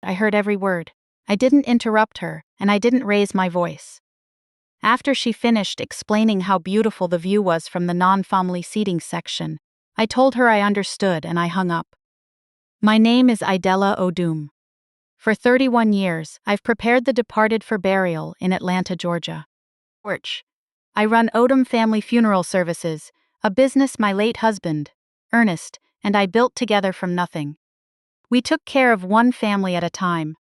I heard every word. I didn't interrupt her, and I didn't raise my voice. After she finished explaining how beautiful the view was from the non-family seating section, I told her I understood and I hung up. My name is Idella Odum. For 31 years, I've prepared the departed for burial in Atlanta, Georgia. I run Odum Family Funeral Services, a business my late husband, Ernest, and I built together from nothing. We took care of one family at a time,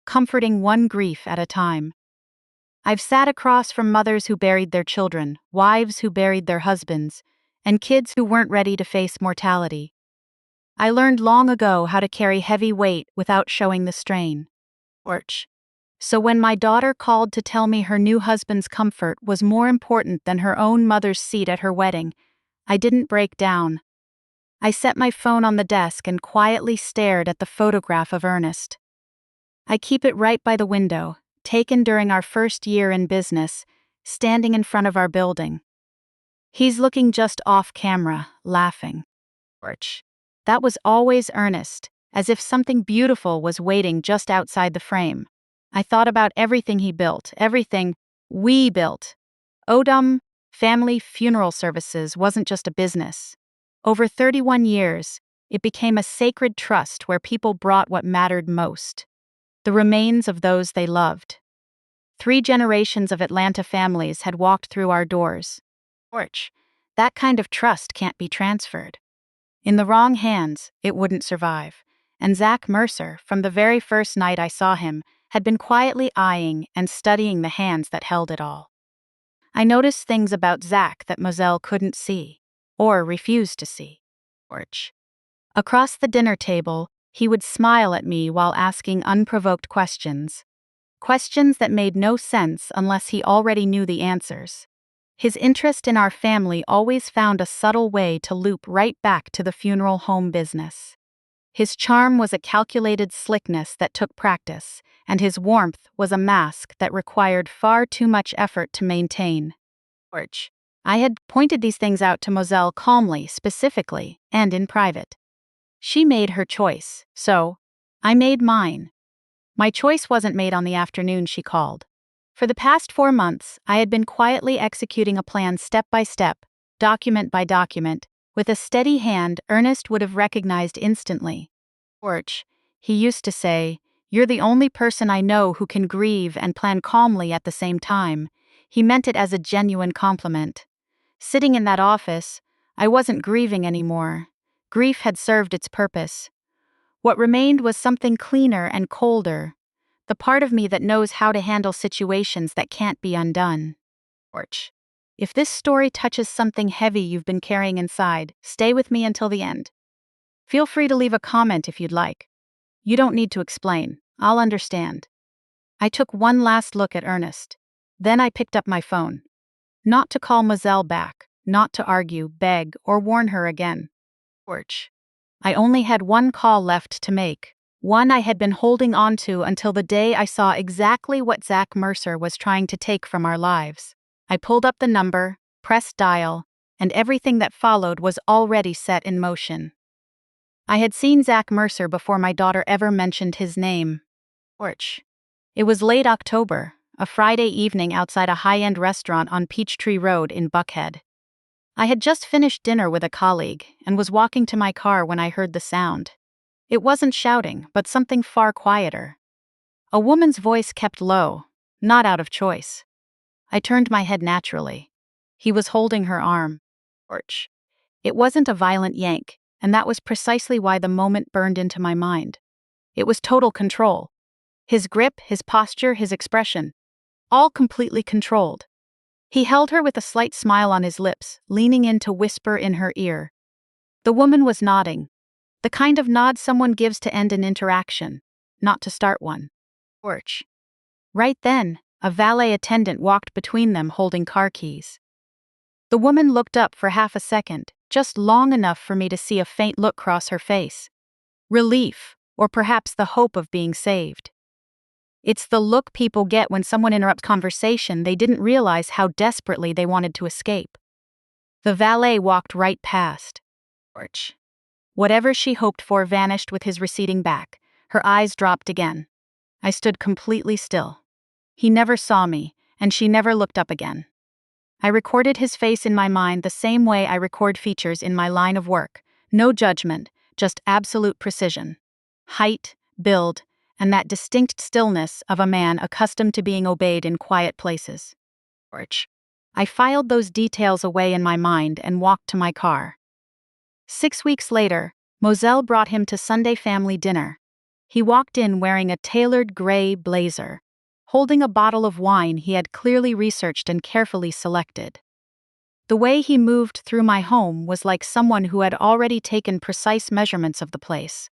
comforting one grief at a time. I've sat across from mothers who buried their children, wives who buried their husbands, and kids who weren't ready to face mortality. I learned long ago how to carry heavy weight without showing the strain. So when my daughter called to tell me her new husband's comfort was more important than her own mother's seat at her wedding, I didn't break down. I set my phone on the desk and quietly stared at the photograph of Ernest. I keep it right by the window, taken during our first year in business, standing in front of our building. He's looking just off camera, laughing. That was always Ernest, as if something beautiful was waiting just outside the frame. I thought about everything he built, everything we built. Odum Family Funeral Services wasn't just a business. Over 31 years, it became a sacred trust where people brought what mattered most: the remains of those they loved. 3 generations of Atlanta families had walked through our doors. That kind of trust can't be transferred. In the wrong hands, it wouldn't survive. And Zach Mercer, from the very first night I saw him, had been quietly eyeing and studying the hands that held it all. I noticed things about Zach that Moselle couldn't see, or refused to see. Across the dinner table, he would smile at me while asking unprovoked questions. Questions that made no sense unless he already knew the answers. His interest in our family always found a subtle way to loop right back to the funeral home business. His charm was a calculated slickness that took practice, and his warmth was a mask that required far too much effort to maintain. I had pointed these things out to Moselle calmly, specifically, and in private. She made her choice, so I made mine. My choice wasn't made on the afternoon she called. For the past 4 months, I had been quietly executing a plan step by step, document by document. With a steady hand, Ernest would have recognized instantly. He used to say, "You're the only person I know who can grieve and plan calmly at the same time." He meant it as a genuine compliment. Sitting in that office, I wasn't grieving anymore. Grief had served its purpose. What remained was something cleaner and colder, the part of me that knows how to handle situations that can't be undone. If this story touches something heavy you've been carrying inside, stay with me until the end. Feel free to leave a comment if you'd like. You don't need to explain, I'll understand. I took one last look at Ernest. Then I picked up my phone. Not to call Moselle back, not to argue, beg, or warn her again. I only had one call left to make, one I had been holding on to until the day I saw exactly what Zach Mercer was trying to take from our lives. I pulled up the number, pressed dial, and everything that followed was already set in motion. I had seen Zach Mercer before my daughter ever mentioned his name. It was late October, a Friday evening outside a high-end restaurant on Peachtree Road in Buckhead. I had just finished dinner with a colleague and was walking to my car when I heard the sound. It wasn't shouting, but something far quieter. A woman's voice kept low, not out of choice. I turned my head naturally. He was holding her arm. It wasn't a violent yank, and that was precisely why the moment burned into my mind. It was total control. His grip, his posture, his expression, all completely controlled. He held her with a slight smile on his lips, leaning in to whisper in her ear. The woman was nodding. The kind of nod someone gives to end an interaction, not to start one. Right then, a valet attendant walked between them holding car keys. The woman looked up for half a second, just long enough for me to see a faint look cross her face. Relief, or perhaps the hope of being saved. It's the look people get when someone interrupts conversation they didn't realize how desperately they wanted to escape. The valet walked right past. Whatever she hoped for vanished with his receding back. Her eyes dropped again. I stood completely still. He never saw me, and she never looked up again. I recorded his face in my mind the same way I record features in my line of work. No judgment, just absolute precision. Height, build, and that distinct stillness of a man accustomed to being obeyed in quiet places. I filed those details away in my mind and walked to my car. 6 weeks later, Moselle brought him to Sunday family dinner. He walked in wearing a tailored gray blazer, holding a bottle of wine he had clearly researched and carefully selected. The way he moved through my home was like someone who had already taken precise measurements of the place.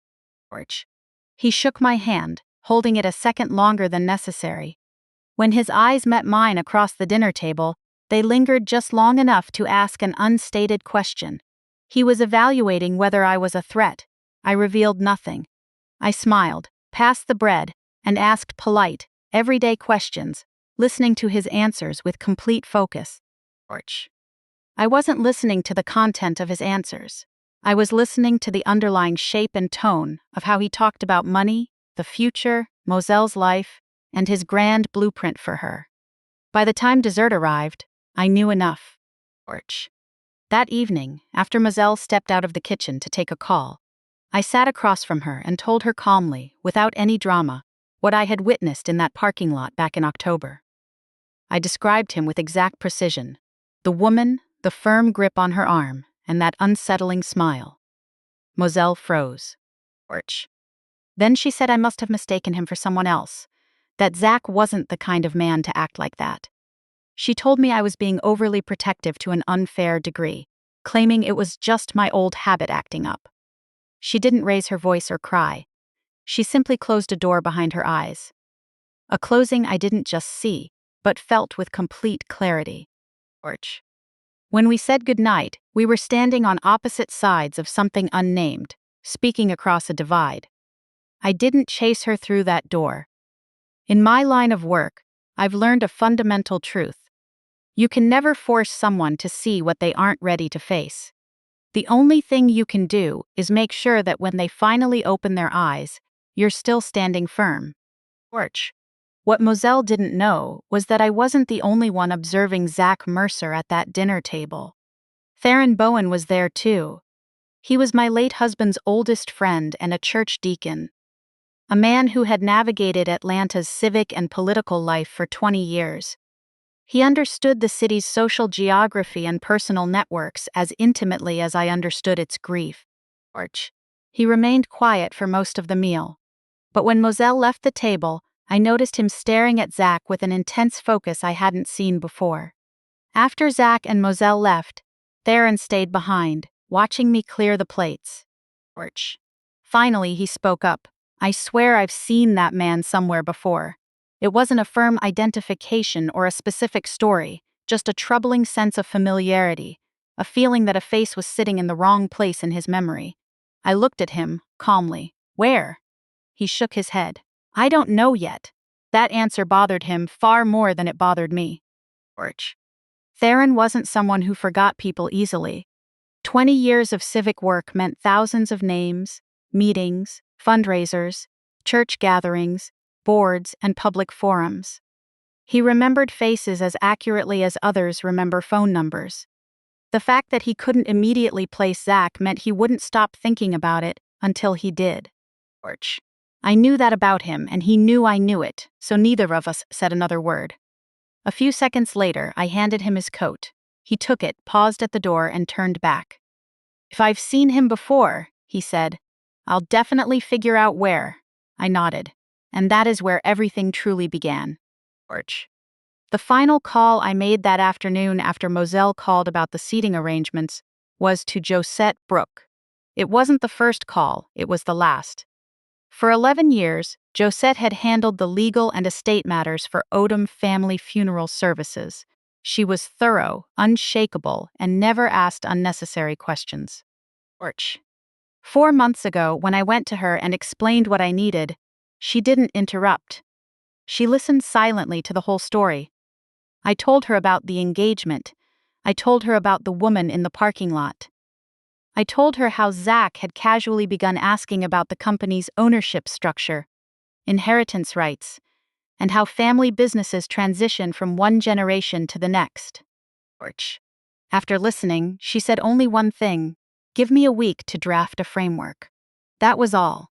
He shook my hand, holding it a second longer than necessary. When his eyes met mine across the dinner table, they lingered just long enough to ask an unstated question. He was evaluating whether I was a threat. I revealed nothing. I smiled, passed the bread, and asked polite, everyday questions, listening to his answers with complete focus. I wasn't listening to the content of his answers. I was listening to the underlying shape and tone of how he talked about money, the future, Moselle's life, and his grand blueprint for her. By the time dessert arrived, I knew enough. That evening, after Moselle stepped out of the kitchen to take a call, I sat across from her and told her calmly, without any drama, what I had witnessed in that parking lot back in October. I described him with exact precision. The woman, the firm grip on her arm, and that unsettling smile. Moselle froze. Then she said I must have mistaken him for someone else, that Zach wasn't the kind of man to act like that. She told me I was being overly protective to an unfair degree, claiming it was just my old habit acting up. She didn't raise her voice or cry. She simply closed a door behind her eyes. A closing I didn't just see, but felt with complete clarity. When we said goodnight, we were standing on opposite sides of something unnamed, speaking across a divide. I didn't chase her through that door. In my line of work, I've learned a fundamental truth. You can never force someone to see what they aren't ready to face. The only thing you can do is make sure that when they finally open their eyes, you're still standing firm. What Moselle didn't know was that I wasn't the only one observing Zach Mercer at that dinner table. Theron Bowen was there too. He was my late husband's oldest friend and a church deacon. A man who had navigated Atlanta's civic and political life for 20 years. He understood the city's social geography and personal networks as intimately as I understood its grief. He remained quiet for most of the meal. But when Moselle left the table, I noticed him staring at Zach with an intense focus I hadn't seen before. After Zach and Moselle left, Theron stayed behind, watching me clear the plates. Finally, he spoke up. I swear I've seen that man somewhere before. It wasn't a firm identification or a specific story, just a troubling sense of familiarity, a feeling that a face was sitting in the wrong place in his memory. I looked at him, calmly. Where? He shook his head. I don't know yet. That answer bothered him far more than it bothered me. Theron wasn't someone who forgot people easily. 20 years of civic work meant thousands of names, meetings, fundraisers, church gatherings, boards, and public forums. He remembered faces as accurately as others remember phone numbers. The fact that he couldn't immediately place Zach meant he wouldn't stop thinking about it until he did. I knew that about him, and he knew I knew it, so neither of us said another word. A few seconds later, I handed him his coat. He took it, paused at the door, and turned back. If I've seen him before, he said, I'll definitely figure out where. I nodded. And that is where everything truly began. The final call I made that afternoon after Moselle called about the seating arrangements was to Josette Brooke. It wasn't the first call, it was the last. For 11 years, Josette had handled the legal and estate matters for Odom Family Funeral Services. She was thorough, unshakable, and never asked unnecessary questions. 4 months ago, when I went to her and explained what I needed, she didn't interrupt. She listened silently to the whole story. I told her about the engagement. I told her about the woman in the parking lot. I told her how Zach had casually begun asking about the company's ownership structure. inheritance rights, and how family businesses transition from one generation to the next. After listening, she said only one thing: give me a week to draft a framework. That was all.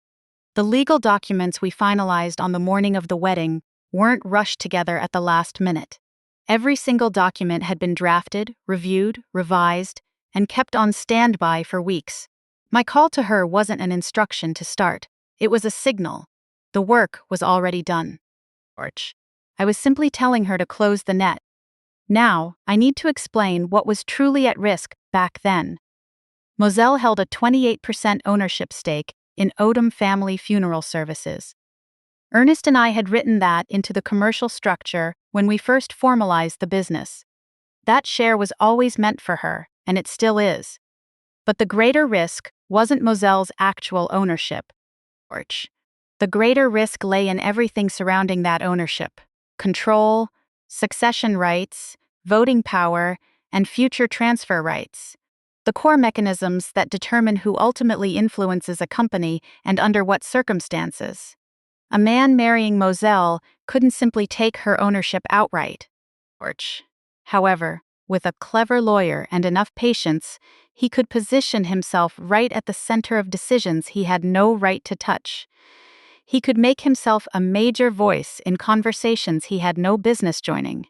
The legal documents we finalized on the morning of the wedding weren't rushed together at the last minute. Every single document had been drafted, reviewed, revised, and kept on standby for weeks. My call to her wasn't an instruction to start, it was a signal. The work was already done. I was simply telling her to close the net. Now, I need to explain what was truly at risk back then. Moselle held a 28% ownership stake in Odom Family Funeral Services. Ernest and I had written that into the commercial structure when we first formalized the business. That share was always meant for her, and it still is. But the greater risk wasn't Moselle's actual ownership. The greater risk lay in everything surrounding that ownership: control, succession rights, voting power, and future transfer rights. The core mechanisms that determine who ultimately influences a company and under what circumstances. A man marrying Moselle couldn't simply take her ownership outright. However, with a clever lawyer and enough patience, he could position himself right at the center of decisions he had no right to touch. He could make himself a major voice in conversations he had no business joining.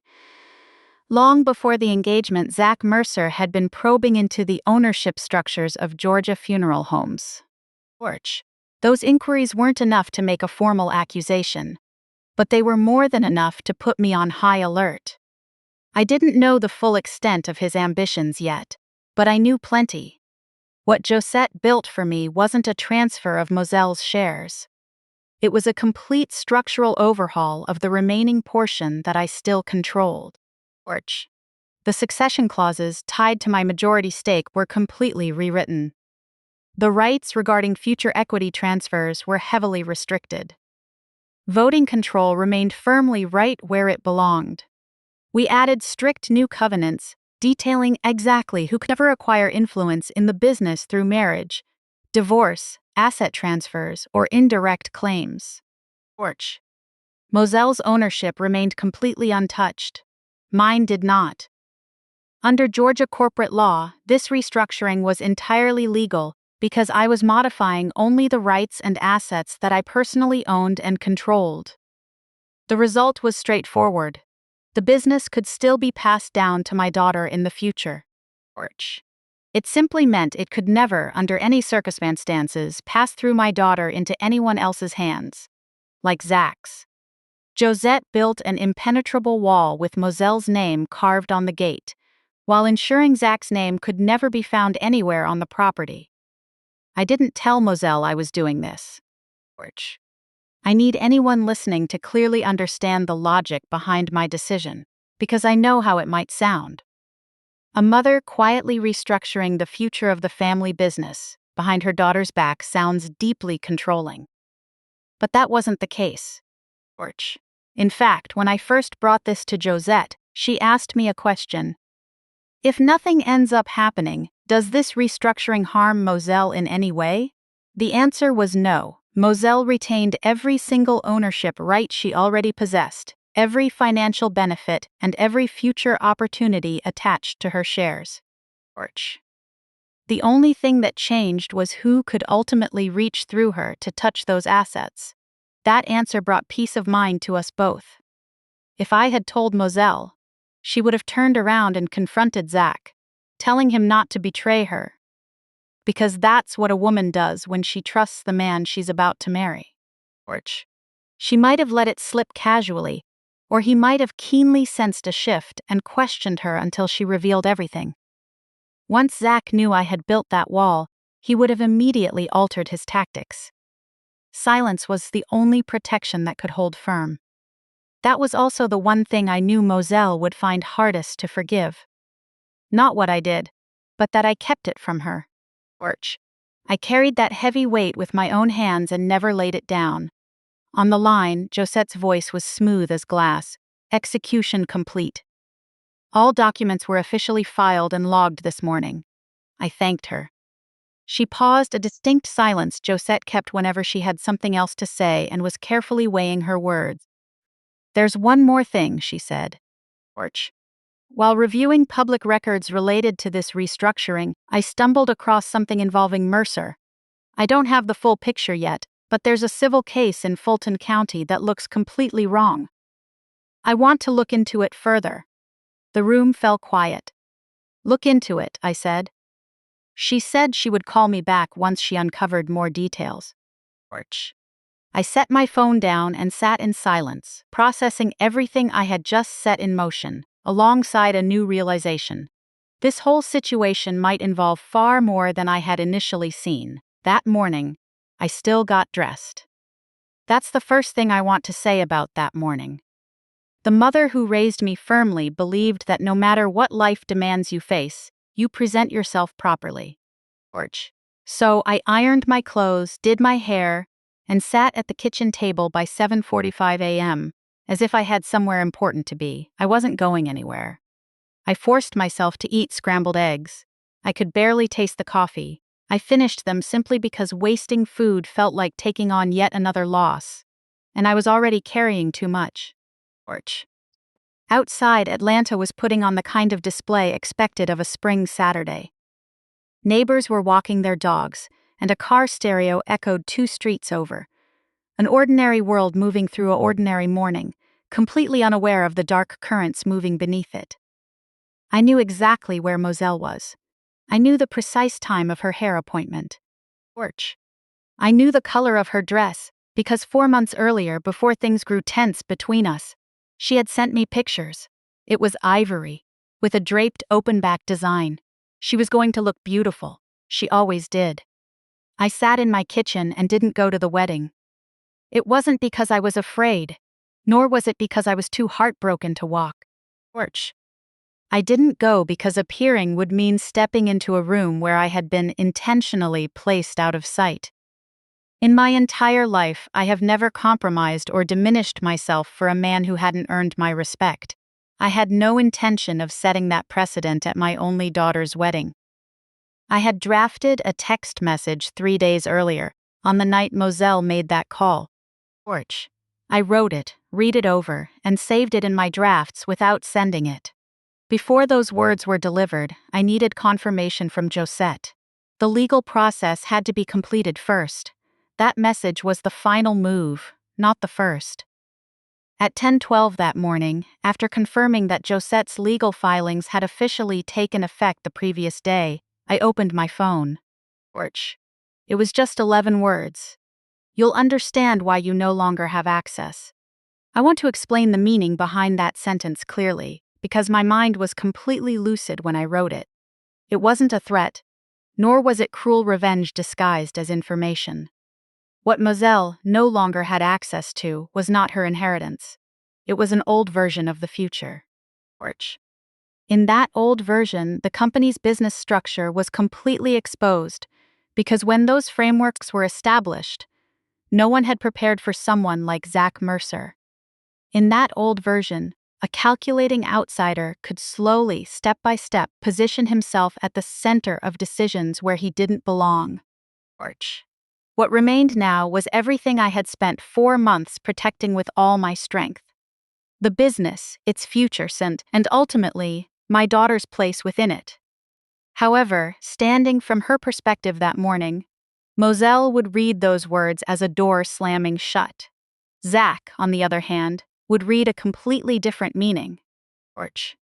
Long before the engagement, Zach Mercer had been probing into the ownership structures of Georgia funeral homes. Those inquiries weren't enough to make a formal accusation, but they were more than enough to put me on high alert. I didn't know the full extent of his ambitions yet, but I knew plenty. What Josette built for me wasn't a transfer of Moselle's shares. It was a complete structural overhaul of the remaining portion that I still controlled. The succession clauses tied to my majority stake were completely rewritten. The rights regarding future equity transfers were heavily restricted. Voting control remained firmly right where it belonged. We added strict new covenants detailing exactly who could never acquire influence in the business through marriage, divorce, asset transfers, or indirect claims. Moselle's ownership remained completely untouched. Mine did not. Under Georgia corporate law, this restructuring was entirely legal because I was modifying only the rights and assets that I personally owned and controlled. The result was straightforward. The business could still be passed down to my daughter in the future. It simply meant it could never, under any circumstances, pass through my daughter into anyone else's hands. Like Zach's. Josette built an impenetrable wall with Moselle's name carved on the gate, while ensuring Zach's name could never be found anywhere on the property. I didn't tell Moselle I was doing this. I need anyone listening to clearly understand the logic behind my decision, because I know how it might sound. A mother quietly restructuring the future of the family business behind her daughter's back sounds deeply controlling. But that wasn't the case. In fact, when I first brought this to Josette, she asked me a question. If nothing ends up happening, does this restructuring harm Moselle in any way? The answer was no. Moselle retained every single ownership right she already possessed, every financial benefit, and every future opportunity attached to her shares. The only thing that changed was who could ultimately reach through her to touch those assets. That answer brought peace of mind to us both. If I had told Moselle, she would have turned around and confronted Zach, telling him not to betray her. Because that's what a woman does when she trusts the man she's about to marry. She might have let it slip casually, or he might have keenly sensed a shift and questioned her until she revealed everything. Once Zach knew I had built that wall, he would have immediately altered his tactics. Silence was the only protection that could hold firm. That was also the one thing I knew Moselle would find hardest to forgive. Not what I did, but that I kept it from her. I carried that heavy weight with my own hands and never laid it down. On the line, Josette's voice was smooth as glass. Execution complete. All documents were officially filed and logged this morning. I thanked her. She paused, a distinct silence Josette kept whenever she had something else to say and was carefully weighing her words. "There's one more thing," she said. Porch. While reviewing public records related to this restructuring, I stumbled across something involving Mercer. I don't have the full picture yet, but there's a civil case in Fulton County that looks completely wrong. I want to look into it further. The room fell quiet. "Look into it," I said. She said she would call me back once she uncovered more details. Porch. I set my phone down and sat in silence, processing everything I had just set in motion, alongside a new realization. This whole situation might involve far more than I had initially seen. That morning, I still got dressed. That's the first thing I want to say about that morning. The mother who raised me firmly believed that no matter what life demands you face, you present yourself properly. Porch. So I ironed my clothes, did my hair, and sat at the kitchen table by 7:45 a.m., as if I had somewhere important to be. I wasn't going anywhere. I forced myself to eat scrambled eggs. I could barely taste the coffee. I finished them simply because wasting food felt like taking on yet another loss. And I was already carrying too much. Porch. Outside, Atlanta was putting on the kind of display expected of a spring Saturday. Neighbors were walking their dogs, and a car stereo echoed 2 streets over. An ordinary world moving through an ordinary morning, completely unaware of the dark currents moving beneath it. I knew exactly where Moselle was. I knew the precise time of her hair appointment. Porch. I knew the color of her dress, because 4 months earlier, before things grew tense between us, she had sent me pictures. It was ivory, with a draped open-back design. She was going to look beautiful. She always did. I sat in my kitchen and didn't go to the wedding. It wasn't because I was afraid, nor was it because I was too heartbroken to walk. Porch. I didn't go because appearing would mean stepping into a room where I had been intentionally placed out of sight. In my entire life, I have never compromised or diminished myself for a man who hadn't earned my respect. I had no intention of setting that precedent at my only daughter's wedding. I had drafted a text message 3 days earlier, on the night Moselle made that call. Porch. I wrote it, read it over, and saved it in my drafts without sending it. Before those words were delivered, I needed confirmation from Josette. The legal process had to be completed first. That message was the final move, not the first. At 10:12 that morning, after confirming that Josette's legal filings had officially taken effect the previous day, I opened my phone. Porch. It was just 11 words. "You'll understand why you no longer have access." I want to explain the meaning behind that sentence clearly, because my mind was completely lucid when I wrote it. It wasn't a threat, nor was it cruel revenge disguised as information. What Moselle no longer had access to was not her inheritance. It was an old version of the future. Porch. In that old version, the company's business structure was completely exposed, because when those frameworks were established, no one had prepared for someone like Zach Mercer. In that old version, a calculating outsider could slowly, step by step, position himself at the center of decisions where he didn't belong. Porch. What remained now was everything I had spent 4 months protecting with all my strength. The business, its future, and ultimately, my daughter's place within it. However, standing from her perspective that morning, Moselle would read those words as a door slamming shut. Zach, on the other hand, would read a completely different meaning. Porch.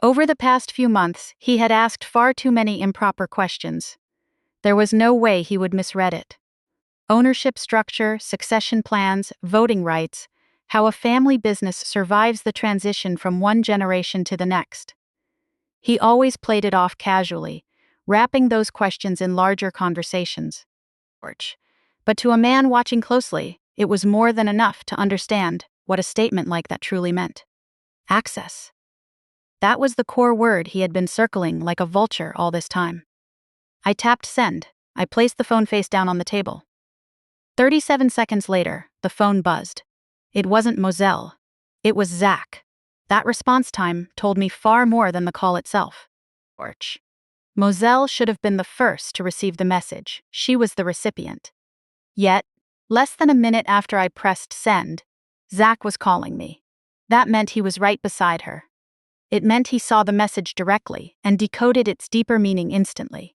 Over the past few months, he had asked far too many improper questions. There was no way he would misread it. Ownership structure, succession plans, voting rights, how a family business survives the transition from one generation to the next. He always played it off casually, wrapping those questions in larger conversations. Porch. But to a man watching closely, it was more than enough to understand what a statement like that truly meant. Access. That was the core word he had been circling like a vulture all this time. I tapped send. I placed the phone face down on the table. 37 seconds later, the phone buzzed. It wasn't Moselle. It was Zach. That response time told me far more than the call itself. Porch. Moselle should have been the first to receive the message. She was the recipient. Yet, less than a minute after I pressed send, Zach was calling me. That meant he was right beside her. It meant he saw the message directly and decoded its deeper meaning instantly.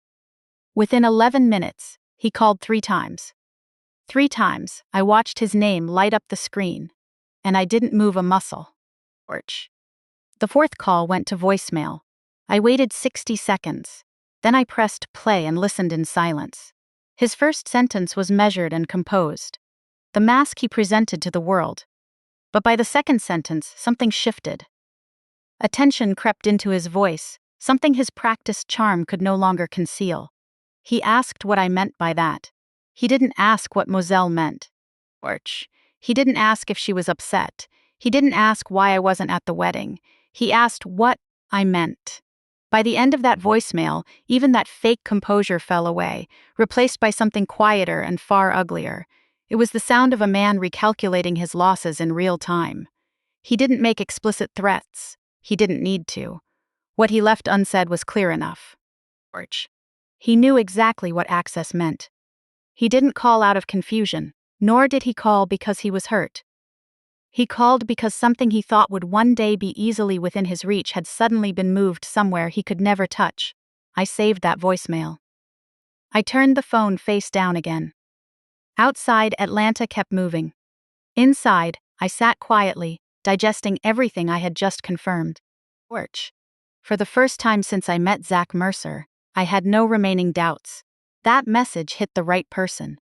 Within 11 minutes, he called 3 times. 3 times, I watched his name light up the screen, and I didn't move a muscle. Orch. The 4th call went to voicemail. I waited 60 seconds. Then I pressed play and listened in silence. His first sentence was measured and composed, the mask he presented to the world. But by the second sentence, something shifted. A tension crept into his voice, something his practiced charm could no longer conceal. He asked what I meant by that. He didn't ask what Moselle meant. Orch. He didn't ask if she was upset. He didn't ask why I wasn't at the wedding. He asked what I meant. By the end of that voicemail, even that fake composure fell away, replaced by something quieter and far uglier. It was the sound of a man recalculating his losses in real time. He didn't make explicit threats. He didn't need to. What he left unsaid was clear enough. Orch. He knew exactly what access meant. He didn't call out of confusion, nor did he call because he was hurt. He called because something he thought would one day be easily within his reach had suddenly been moved somewhere he could never touch. I saved that voicemail. I turned the phone face down again. Outside, Atlanta kept moving. Inside, I sat quietly, digesting everything I had just confirmed. Orch. For the first time since I met Zach Mercer, I had no remaining doubts. That message hit the right person.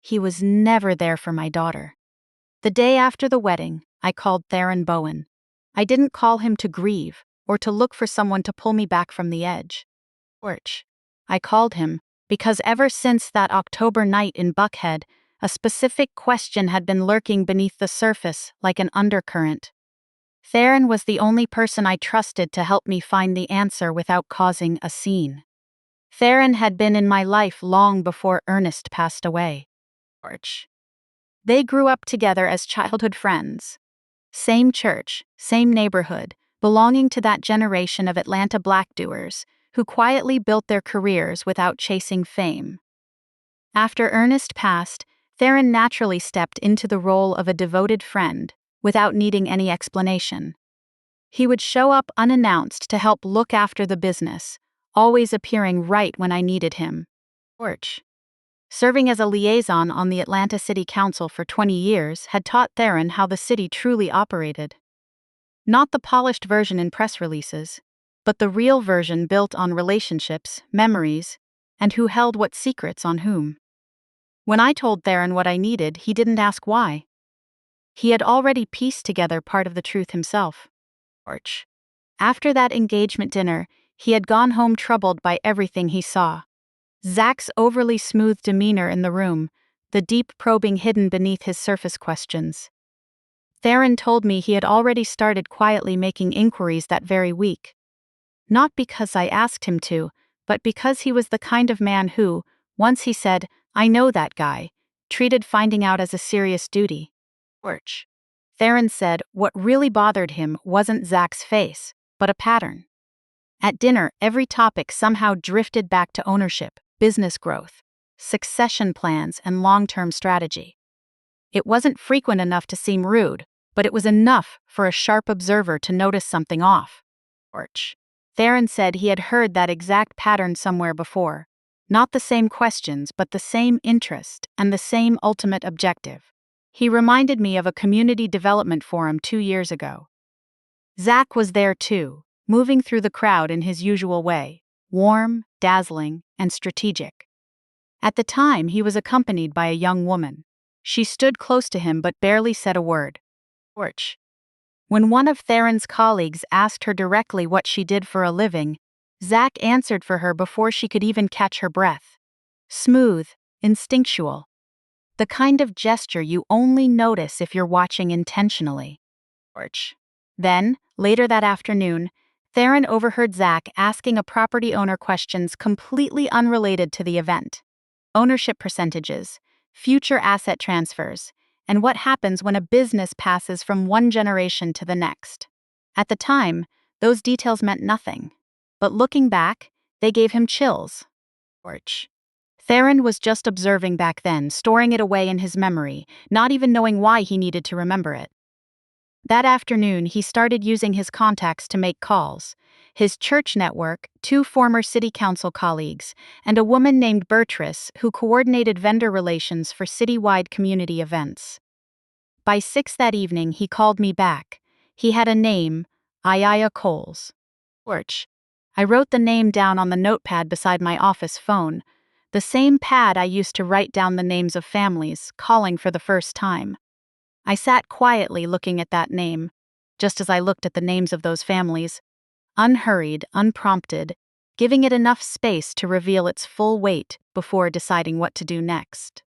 He was never there for my daughter. The day after the wedding, I called Theron Bowen. I didn't call him to grieve or to look for someone to pull me back from the edge. Orch. I called him because ever since that October night in Buckhead, a specific question had been lurking beneath the surface like an undercurrent. Theron was the only person I trusted to help me find the answer without causing a scene. Theron had been in my life long before Ernest passed away. Orch. They grew up together as childhood friends. Same church, same neighborhood, belonging to that generation of Atlanta blackdoers who quietly built their careers without chasing fame. After Ernest passed, Theron naturally stepped into the role of a devoted friend without needing any explanation. He would show up unannounced to help look after the business, always appearing right when I needed him. Orch. Serving as a liaison on the Atlanta City Council for 20 years had taught Theron how the city truly operated. Not the polished version in press releases, but the real version built on relationships, memories, and who held what secrets on whom. When I told Theron what I needed, he didn't ask why. He had already pieced together part of the truth himself. Orch. After that engagement dinner, he had gone home troubled by everything he saw. Zach's overly smooth demeanor in the room, the deep probing hidden beneath his surface questions. Theron told me he had already started quietly making inquiries that very week. Not because I asked him to, but because he was the kind of man who, once he said, "I know that guy," treated finding out as a serious duty. Orch. Theron said what really bothered him wasn't Zach's face, but a pattern. At dinner, every topic somehow drifted back to ownership, business growth, succession plans, and long-term strategy. It wasn't frequent enough to seem rude, but it was enough for a sharp observer to notice something off. Orch. Theron said he had heard that exact pattern somewhere before. Not the same questions, but the same interest and the same ultimate objective. He reminded me of a community development forum 2 years ago. Zach was there too, moving through the crowd in his usual way, warm, dazzling, and strategic. At the time, he was accompanied by a young woman. She stood close to him but barely said a word. Orch. When one of Theron's colleagues asked her directly what she did for a living, Zach answered for her before she could even catch her breath. Smooth, instinctual. The kind of gesture you only notice if you're watching intentionally. Orch. Then, later that afternoon, Theron overheard Zach asking a property owner questions completely unrelated to the event. Ownership percentages, future asset transfers, and what happens when a business passes from one generation to the next. At the time, those details meant nothing. But looking back, They gave him chills. Torch. Theron was just observing back then, storing it away in his memory, not even knowing why he needed to remember it. That afternoon, he started using his contacts to make calls. His church network, 2 former city council colleagues, and a woman named Beatrice who coordinated vendor relations for citywide community events. By 6 that evening, he called me back. He had a name, Alyssa Coles. Torch. I wrote the name down on the notepad beside my office phone, the same pad I used to write down the names of families calling for the first time. I sat quietly looking at that name, just as I looked at the names of those families, unhurried, unprompted, giving it enough space to reveal its full weight before deciding what to do next.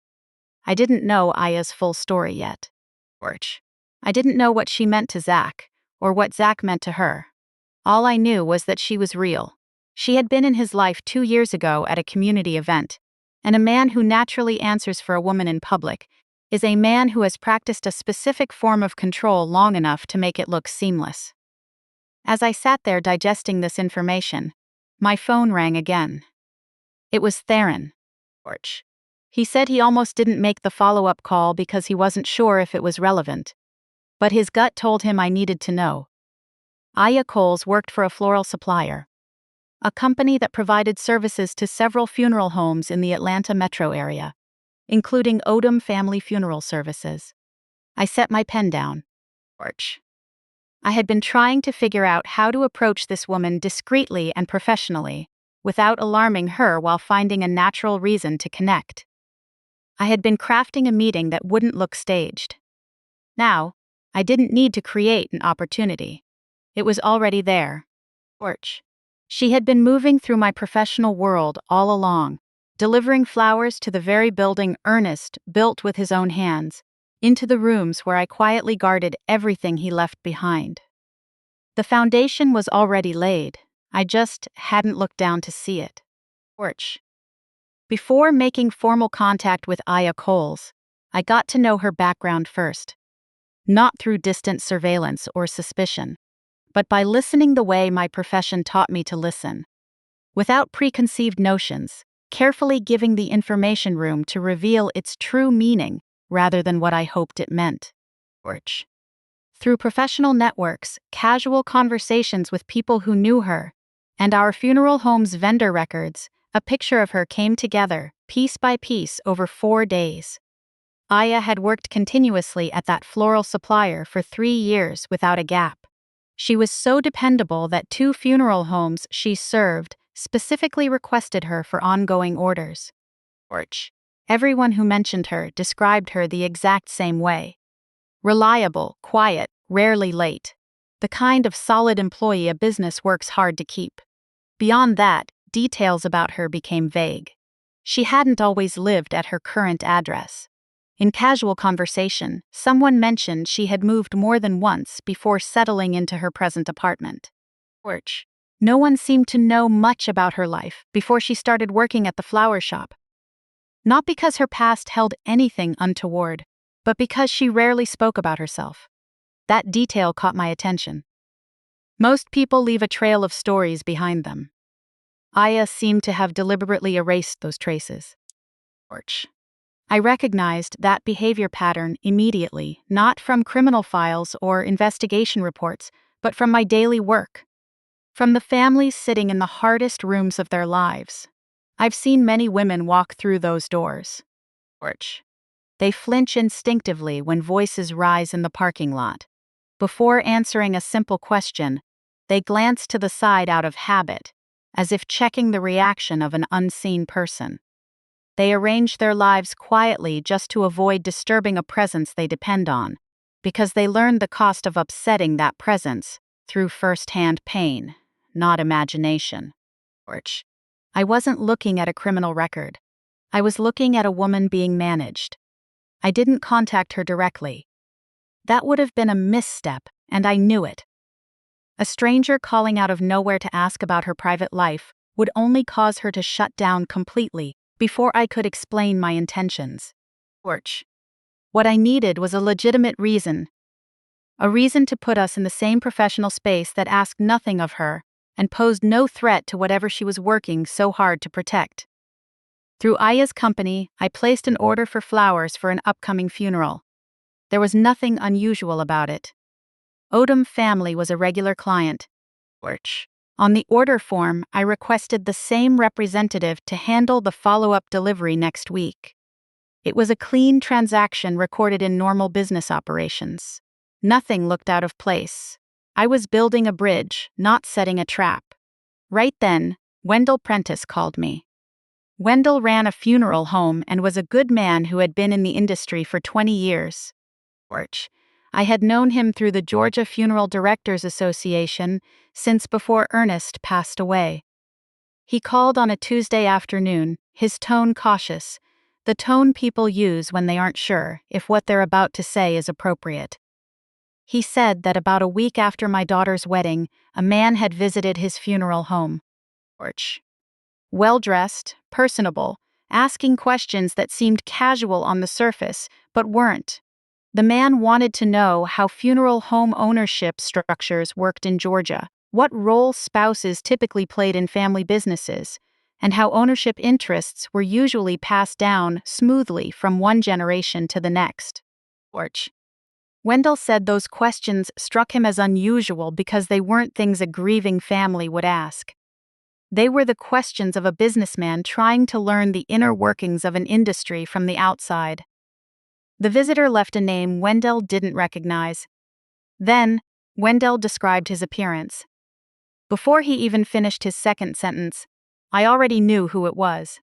I didn't know Aya's full story yet. Torch. I didn't know what she meant to Zach, or what Zach meant to her. All I knew was that she was real. She had been in his life 2 years ago at a community event, and a man who naturally answers for a woman in public is a man who has practiced a specific form of control long enough to make it look seamless. As I sat there digesting this information, my phone rang again. It was Theron. Torch. He said he almost didn't make the follow-up call because he wasn't sure if it was relevant. But his gut told him I needed to know. Alyssa Coles worked for a floral supplier, a company that provided services to several funeral homes in the Atlanta metro area, including Odom Family Funeral Services. I set my pen down. Torch. I had been trying to figure out how to approach this woman discreetly and professionally, without alarming her while finding a natural reason to connect. I had been crafting a meeting that wouldn't look staged. Now, I didn't need to create an opportunity. It was already there. Torch. She had been moving through my professional world all along, delivering flowers to the very building Ernest built with his own hands, into the rooms where I quietly guarded everything he left behind. The foundation was already laid, I just hadn't looked down to see it. Torch. Before making formal contact with Alyssa Coles, I got to know her background first. Not through distant surveillance or suspicion, but by listening the way my profession taught me to listen. Without preconceived notions, carefully giving the information room to reveal its true meaning rather than what I hoped it meant. Torch. Through professional networks, casual conversations with people who knew her, and our funeral home's vendor records, a picture of her came together, piece by piece, over 4 days. Alyssa had worked continuously at that floral supplier for 3 years without a gap. She was so dependable that 2 funeral homes she served specifically requested her for ongoing orders. Torch. Everyone who mentioned her described her the exact same way. Reliable, quiet, rarely late. The kind of solid employee a business works hard to keep. Beyond that, details about her became vague. She hadn't always lived at her current address. In casual conversation, someone mentioned she had moved more than once before settling into her present apartment. Torch. No one seemed to know much about her life before she started working at the flower shop. Not because her past held anything untoward, but because she rarely spoke about herself. That detail caught my attention. Most people leave a trail of stories behind them. Alyssa seemed to have deliberately erased those traces. Torch. I recognized that behavior pattern immediately, not from criminal files or investigation reports, but from my daily work. From the families sitting in the hardest rooms of their lives. I've seen many women walk through those doors. Torch. They flinch instinctively when voices rise in the parking lot. Before answering a simple question, they glance to the side out of habit, as if checking the reaction of an unseen person. They arrange their lives quietly just to avoid disturbing a presence they depend on, because they learned the cost of upsetting that presence through first-hand pain, not imagination. Torch. I wasn't looking at a criminal record. I was looking at a woman being managed. I didn't contact her directly. That would have been a misstep, and I knew it. A stranger calling out of nowhere to ask about her private life would only cause her to shut down completely before I could explain my intentions. Torch. What I needed was a legitimate reason. A reason to put us in the same professional space that asked nothing of her and posed no threat to whatever she was working so hard to protect. Through Aya's company, I placed an order for flowers for an upcoming funeral. There was nothing unusual about it. Odom family was a regular client. On the order form, I requested the same representative to handle the follow-up delivery next week. It was a clean transaction recorded in normal business operations. Nothing looked out of place. I was building a bridge, not setting a trap. Right then, Wendell Prentice called me. Wendell ran a funeral home and was a good man who had been in the industry for 20 years. I had known him through the Georgia Funeral Directors Association since before Ernest passed away. He called on a Tuesday afternoon, his tone cautious, the tone people use when they aren't sure if what they're about to say is appropriate. He said that about a week after my daughter's wedding, a man had visited his funeral home. Well-dressed, personable, asking questions that seemed casual on the surface, but weren't. The man wanted to know how funeral home ownership structures worked in Georgia, what role spouses typically played in family businesses, and how ownership interests were usually passed down smoothly from one generation to the next. Wendell said those questions struck him as unusual because they weren't things a grieving family would ask. They were the questions of a businessman trying to learn the inner workings of an industry from the outside. The visitor left a name Wendell didn't recognize. Then, Wendell described his appearance. Before he even finished his second sentence, I already knew who it was.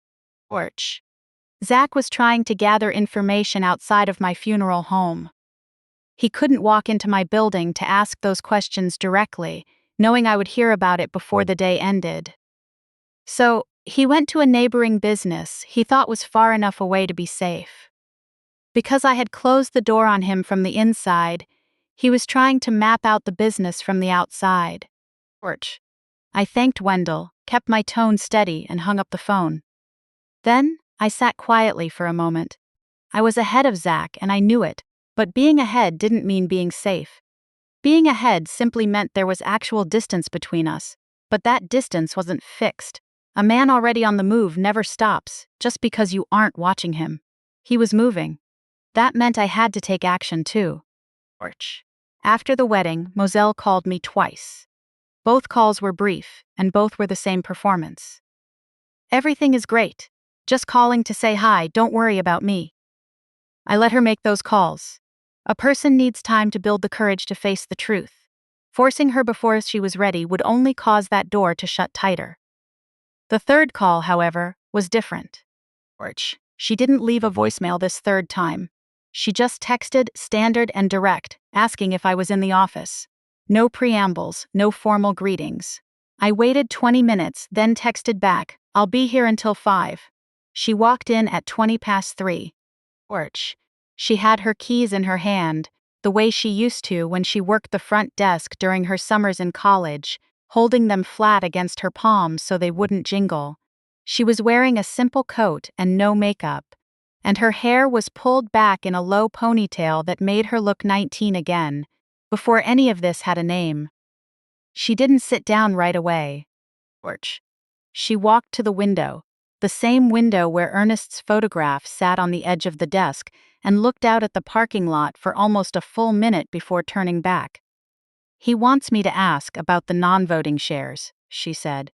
Zach was trying to gather information outside of my funeral home. He couldn't walk into my building to ask those questions directly, knowing I would hear about it before the day ended. So, he went to a neighboring business he thought was far enough away to be safe. Because I had closed the door on him from the inside, he was trying to map out the business from the outside. I thanked Wendell, kept my tone steady, and hung up the phone. Then, I sat quietly for a moment. I was ahead of Zach, and I knew it, but being ahead didn't mean being safe. Being ahead simply meant there was actual distance between us, but that distance wasn't fixed. A man already on the move never stops, just because you aren't watching him. He was moving. That meant I had to take action too. After the wedding, Moselle called me twice. Both calls were brief, and both were the same performance. Everything is great. Just calling to say hi, don't worry about me. I let her make those calls. A person needs time to build the courage to face the truth. Forcing her before she was ready would only cause that door to shut tighter. The third call, however, was different. She didn't leave a voicemail this third time. She just texted, standard and direct, asking if I was in the office. No preambles, no formal greetings. I waited 20 minutes, then texted back, I'll be here until 5. She walked in at 3:20. She had her keys in her hand, the way she used to when she worked the front desk during her summers in college, holding them flat against her palms so they wouldn't jingle. She was wearing a simple coat and no makeup, and her hair was pulled back in a low ponytail that made her look 19 again, before any of this had a name. She didn't sit down right away. She walked to the window, the same window where Ernest's photograph sat on the edge of the desk, and looked out at the parking lot for almost a full minute before turning back. He wants me to ask about the non-voting shares, she said.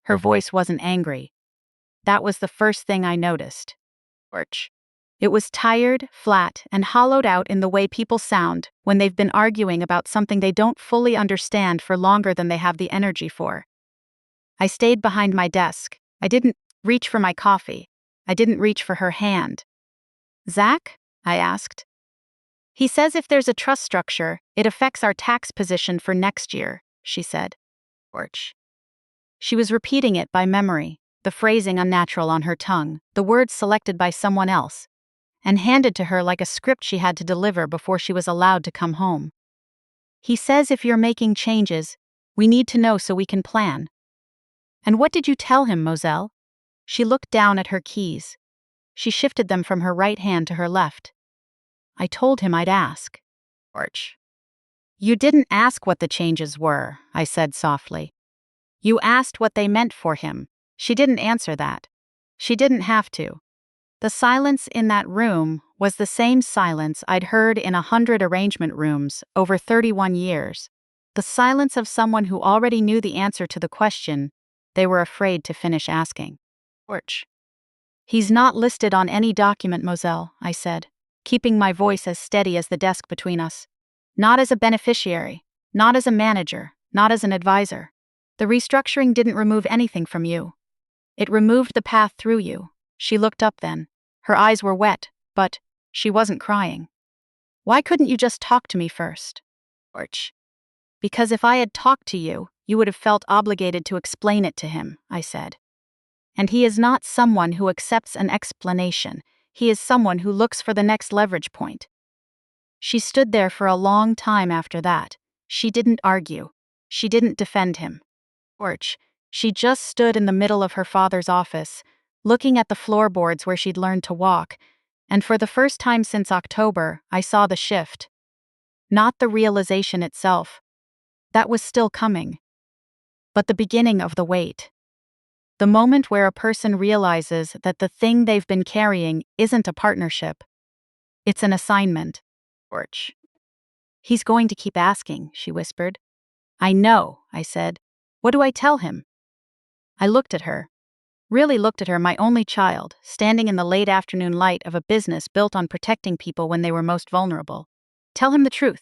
Her voice wasn't angry. That was the first thing I noticed. It was tired, flat, and hollowed out in the way people sound when they've been arguing about something they don't fully understand for longer than they have the energy for. I stayed behind my desk. I didn't reach for my coffee. I didn't reach for her hand. Zach? I asked. He says if there's a trust structure, it affects our tax position for next year, she said. She was repeating it by memory, the phrasing unnatural on her tongue, the words selected by someone else, and handed to her like a script she had to deliver before she was allowed to come home. He says if you're making changes, we need to know so we can plan. And what did you tell him, Moselle? She looked down at her keys. She shifted them from her right hand to her left. I told him I'd ask. You didn't ask what the changes were, I said softly. You asked what they meant for him. She didn't answer that. She didn't have to. The silence in that room was the same silence I'd heard in 100 arrangement rooms over 31 years. The silence of someone who already knew the answer to the question they were afraid to finish asking. George. He's not listed on any document, Moselle, I said, keeping my voice as steady as the desk between us. Not as a beneficiary, not as a manager, not as an advisor. The restructuring didn't remove anything from you. It removed the path through you. She looked up then. Her eyes were wet, but she wasn't crying. Why couldn't you just talk to me first? George. Because if I had talked to you, you would have felt obligated to explain it to him, I said. And he is not someone who accepts an explanation. He is someone who looks for the next leverage point. She stood there for a long time after that. She didn't argue. She didn't defend him. George. She just stood in the middle of her father's office, looking at the floorboards where she'd learned to walk, and for the first time since October, I saw the shift. Not the realization itself. That was still coming. But the beginning of the wait. The moment where a person realizes that the thing they've been carrying isn't a partnership. It's an assignment. George. He's going to keep asking, she whispered. I know, I said. What do I tell him? I looked at her. Really looked at her, my only child, standing in the late afternoon light of a business built on protecting people when they were most vulnerable. Tell him the truth,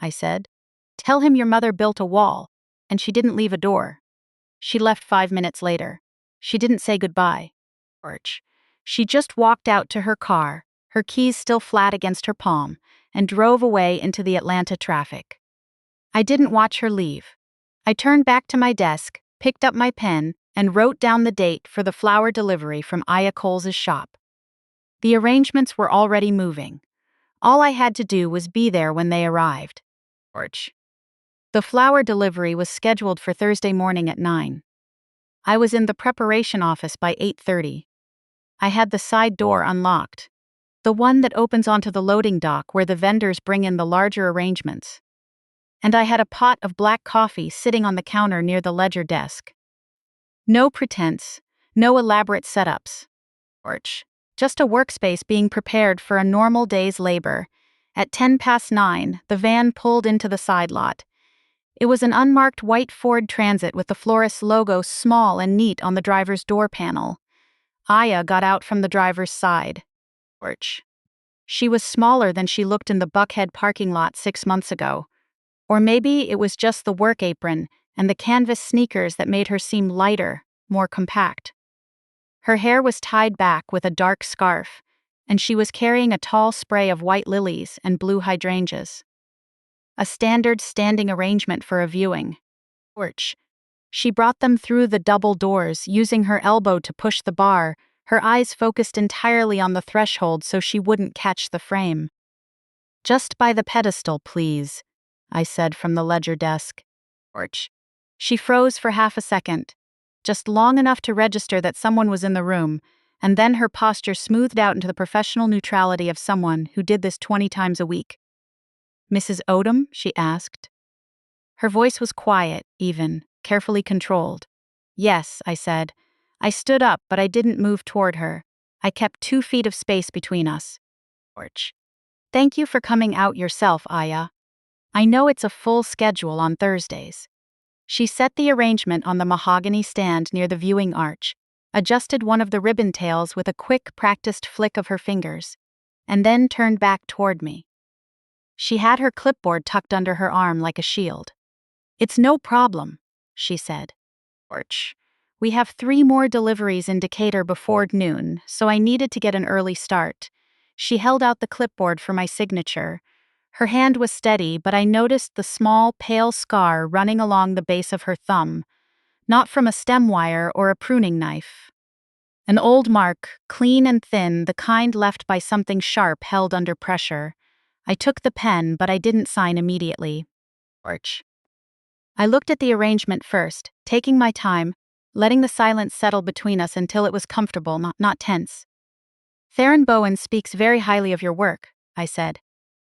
I said. Tell him your mother built a wall, and she didn't leave a door. She left 5 minutes later. She didn't say goodbye. George. She just walked out to her car, her keys still flat against her palm, and drove away into the Atlanta traffic. I didn't watch her leave. I turned back to my desk, picked up my pen, and wrote down the date for the flower delivery from Aya Coles' shop. The arrangements were already moving. All I had to do was be there when they arrived. George. The flower delivery was scheduled for Thursday morning at 9. I was in the preparation office by 8:30. I had the side door unlocked, the one that opens onto the loading dock where the vendors bring in the larger arrangements. And I had a pot of black coffee sitting on the counter near the ledger desk. No pretense, no elaborate setups. George. Just a workspace being prepared for a normal day's labor. At 9:10, the van pulled into the side lot. It was an unmarked white Ford Transit with the florist logo small and neat on the driver's door panel. Aya got out from the driver's side. George. She was smaller than she looked in the Buckhead parking lot 6 months ago. Or maybe it was just the work apron and the canvas sneakers that made her seem lighter, more compact. Her hair was tied back with a dark scarf, and she was carrying a tall spray of white lilies and blue hydrangeas. A standard standing arrangement for a viewing. George. She brought them through the double doors, using her elbow to push the bar, her eyes focused entirely on the threshold so she wouldn't catch the frame. Just by the pedestal, please, I said from the ledger desk. George. She froze for half a second, just long enough to register that someone was in the room, and then her posture smoothed out into the professional neutrality of someone who did this 20 times a week. Mrs. Odom? She asked. Her voice was quiet, even, carefully controlled. Yes, I said. I stood up, but I didn't move toward her. I kept 2 feet of space between us. George. Thank you for coming out yourself, Aya. I know it's a full schedule on Thursdays. She set the arrangement on the mahogany stand near the viewing arch, adjusted one of the ribbon tails with a quick, practiced flick of her fingers, and then turned back toward me. She had her clipboard tucked under her arm like a shield. It's no problem, she said. George. We have 3 more deliveries in Decatur before noon, so I needed to get an early start. She held out the clipboard for my signature. Her hand was steady, but I noticed the small, pale scar running along the base of her thumb, not from a stem wire or a pruning knife. An old mark, clean and thin, the kind left by something sharp held under pressure. I took the pen, but I didn't sign immediately. George. I looked at the arrangement first, taking my time, letting the silence settle between us until it was comfortable, not tense. Theron Bowen speaks very highly of your work, I said,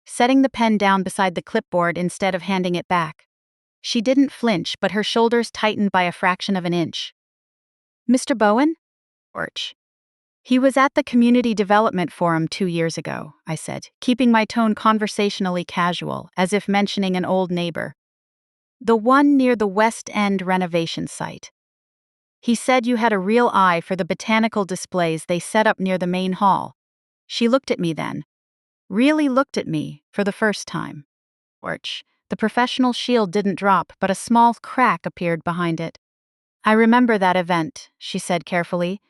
setting the pen down beside the clipboard instead of handing it back. She didn't flinch, but her shoulders tightened by a fraction of an inch. Mr. Bowen? Orch. He was at the Community Development Forum 2 years ago, I said, keeping my tone conversationally casual, as if mentioning an old neighbor. The one near the West End renovation site. He said you had a real eye for the botanical displays they set up near the main hall. She looked at me then. Really looked at me, for the first time. Orch. The professional shield didn't drop, but a small crack appeared behind it. I remember that event, she said carefully.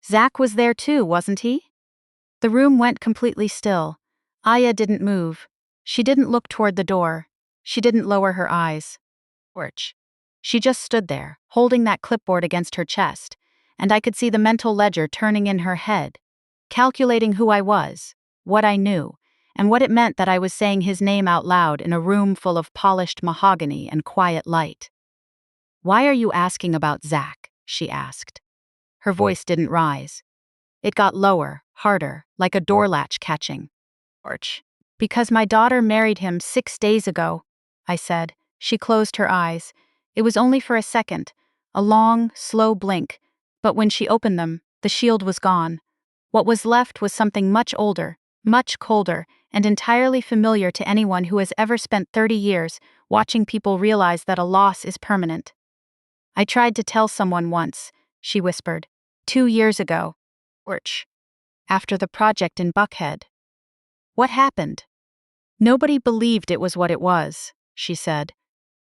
Zach was there too, wasn't he? The room went completely still. Aya didn't move. She didn't look toward the door. She didn't lower her eyes. Orch. She just stood there, holding that clipboard against her chest, and I could see the mental ledger turning in her head, calculating who I was, what I knew, and what it meant that I was saying his name out loud in a room full of polished mahogany and quiet light. Why are you asking about Zach? She asked. Her voice didn't rise. It got lower, harder, like a door latch catching. Orch. Because my daughter married him 6 days ago, I said. She closed her eyes. It was only for a second, a long, slow blink, but when she opened them, the shield was gone. What was left was something much older, much colder, and entirely familiar to anyone who has ever spent 30 years watching people realize that a loss is permanent. I tried to tell someone once, she whispered. 2 years ago. Orch. After the project in Buckhead. What happened? Nobody believed it was what it was, she said.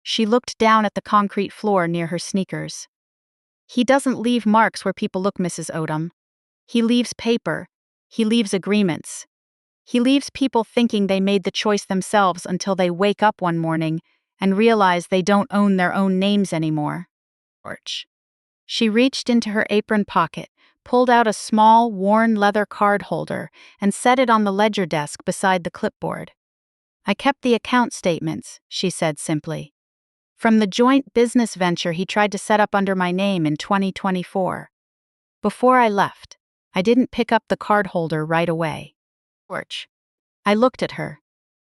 She looked down at the concrete floor near her sneakers. He doesn't leave marks where people look, Mrs. Odom. He leaves paper. He leaves agreements. He leaves people thinking they made the choice themselves until they wake up one morning and realize they don't own their own names anymore. Orch. She reached into her apron pocket, pulled out a small, worn leather card holder, and set it on the ledger desk beside the clipboard. I kept the account statements, she said simply. From the joint business venture he tried to set up under my name in 2024. Before I left, I didn't pick up the card holder right away. Orch. I looked at her.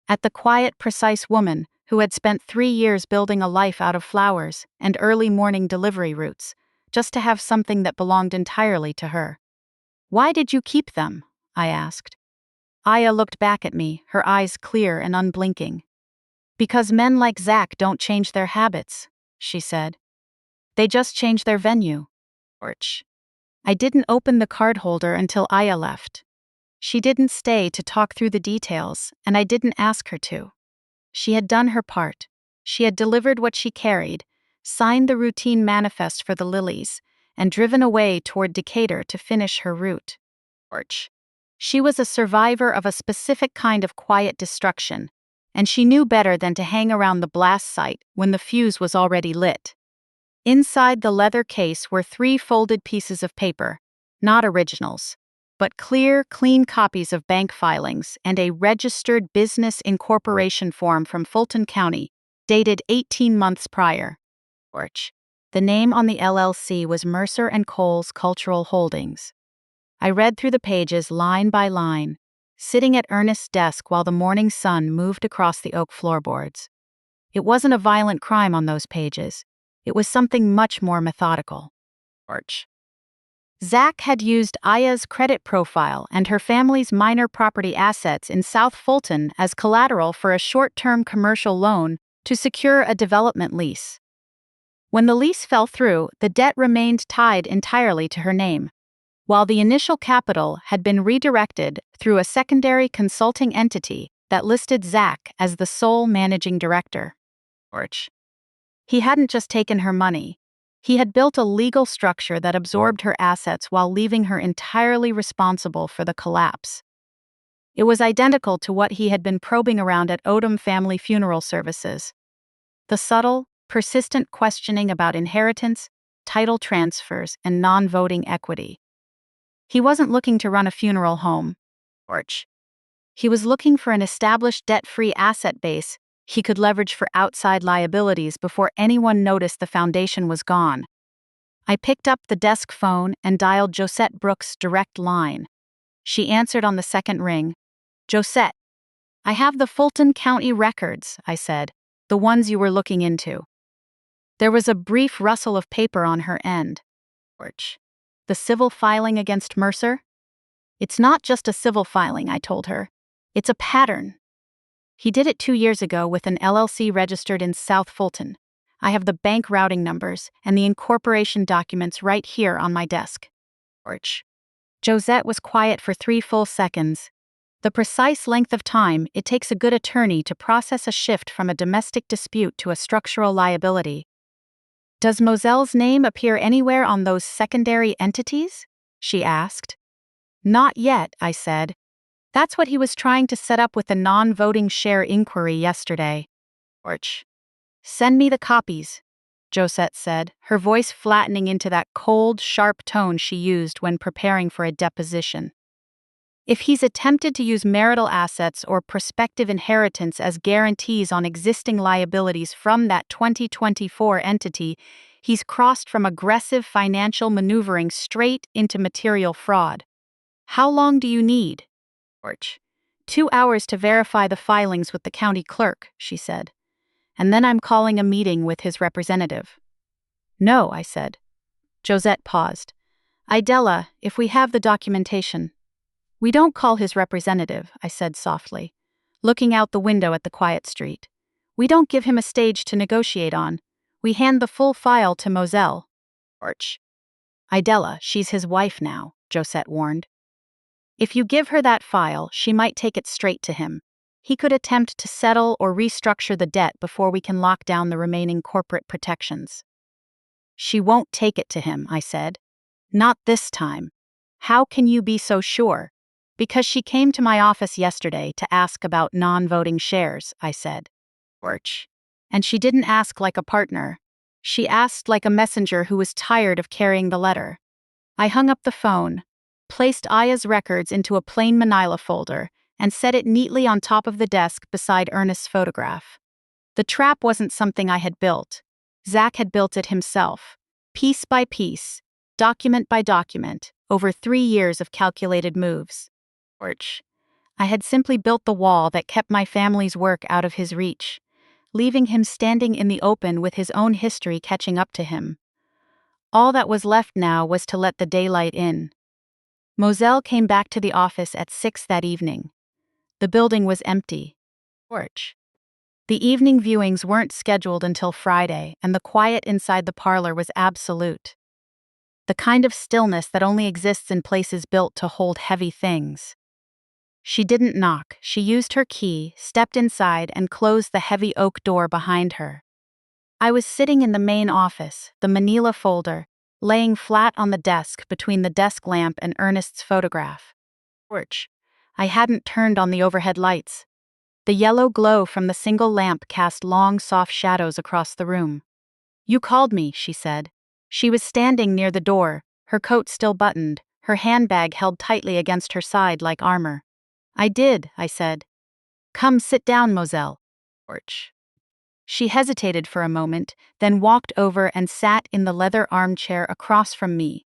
At the quiet, precise woman who had spent 3 years building a life out of flowers and early morning delivery routes, just to have something that belonged entirely to her. Why did you keep them? I asked. Aya looked back at me, her eyes clear and unblinking. Because men like Zach don't change their habits, she said. They just change their venue. Orch. I didn't open the card holder until Aya left. She didn't stay to talk through the details, and I didn't ask her to. She had done her part. She had delivered what she carried, signed the routine manifest for the lilies, and driven away toward Decatur to finish her route. Orch. She was a survivor of a specific kind of quiet destruction, and she knew better than to hang around the blast site when the fuse was already lit. Inside the leather case were 3 folded pieces of paper, not originals, but clear, clean copies of bank filings and a registered business incorporation form from Fulton County, dated 18 months prior. Orch. The name on the LLC was Mercer and Coles Cultural Holdings. I read through the pages line by line, sitting at Ernest's desk while the morning sun moved across the oak floorboards. It wasn't a violent crime on those pages. It was something much more methodical. Orch. Zach had used Aya's credit profile and her family's minor property assets in South Fulton as collateral for a short-term commercial loan to secure a development lease. When the lease fell through, the debt remained tied entirely to her name, while the initial capital had been redirected through a secondary consulting entity that listed Zach as the sole managing director. Orch. He hadn't just taken her money. He had built a legal structure that absorbed her assets while leaving her entirely responsible for the collapse. It was identical to what he had been probing around at Odom Family Funeral Services. The subtle, persistent questioning about inheritance, title transfers, and non-voting equity. He wasn't looking to run a funeral home. Orch. He was looking for an established debt-free asset base he could leverage for outside liabilities before anyone noticed the foundation was gone. I picked up the desk phone and dialed Josette Brooks' direct line. She answered on the second ring. Josette. I have the Fulton County records, I said, the ones you were looking into. There was a brief rustle of paper on her end. The civil filing against Mercer? It's not just a civil filing, I told her. It's a pattern. He did it 2 years ago with an LLC registered in South Fulton. I have the bank routing numbers and the incorporation documents right here on my desk. Josette was quiet for 3 full seconds. The precise length of time it takes a good attorney to process a shift from a domestic dispute to a structural liability. Does Moselle's name appear anywhere on those secondary entities? She asked. Not yet, I said. That's what he was trying to set up with the non-voting share inquiry yesterday. Send me the copies, Josette said, her voice flattening into that cold, sharp tone she used when preparing for a deposition. If he's attempted to use marital assets or prospective inheritance as guarantees on existing liabilities from that 2024 entity, he's crossed from aggressive financial maneuvering straight into material fraud. How long do you need? 2 hours to verify the filings with the county clerk, she said. And then I'm calling a meeting with his representative. No, I said. Josette paused. Idella, if we have the documentation. We don't call his representative, I said softly, looking out the window at the quiet street. We don't give him a stage to negotiate on. We hand the full file to Moselle. Idella, she's his wife now, Josette warned. If you give her that file, she might take it straight to him. He could attempt to settle or restructure the debt before we can lock down the remaining corporate protections. She won't take it to him, I said. Not this time. How can you be so sure? Because she came to my office yesterday to ask about non-voting shares, I said. And she didn't ask like a partner. She asked like a messenger who was tired of carrying the letter. I hung up the phone, placed Aya's records into a plain manila folder, and set it neatly on top of the desk beside Ernest's photograph. The trap wasn't something I had built. Zach had built it himself, piece by piece, document by document, over 3 years of calculated moves. I had simply built the wall that kept my family's work out of his reach, leaving him standing in the open with his own history catching up to him. All that was left now was to let the daylight in. Moselle came back to the office at 6 that evening. The building was empty. The evening viewings weren't scheduled until Friday, and the quiet inside the parlor was absolute. The kind of stillness that only exists in places built to hold heavy things. She didn't knock. She used her key, stepped inside, and closed the heavy oak door behind her. I was sitting in the main office, the manila folder, laying flat on the desk between the desk lamp and Ernest's photograph. I hadn't turned on the overhead lights. The yellow glow from the single lamp cast long, soft shadows across the room. You called me, she said. She was standing near the door, her coat still buttoned, her handbag held tightly against her side like armor. I did, I said. Come sit down, Moselle. She hesitated for a moment, then walked over and sat in the leather armchair across from me.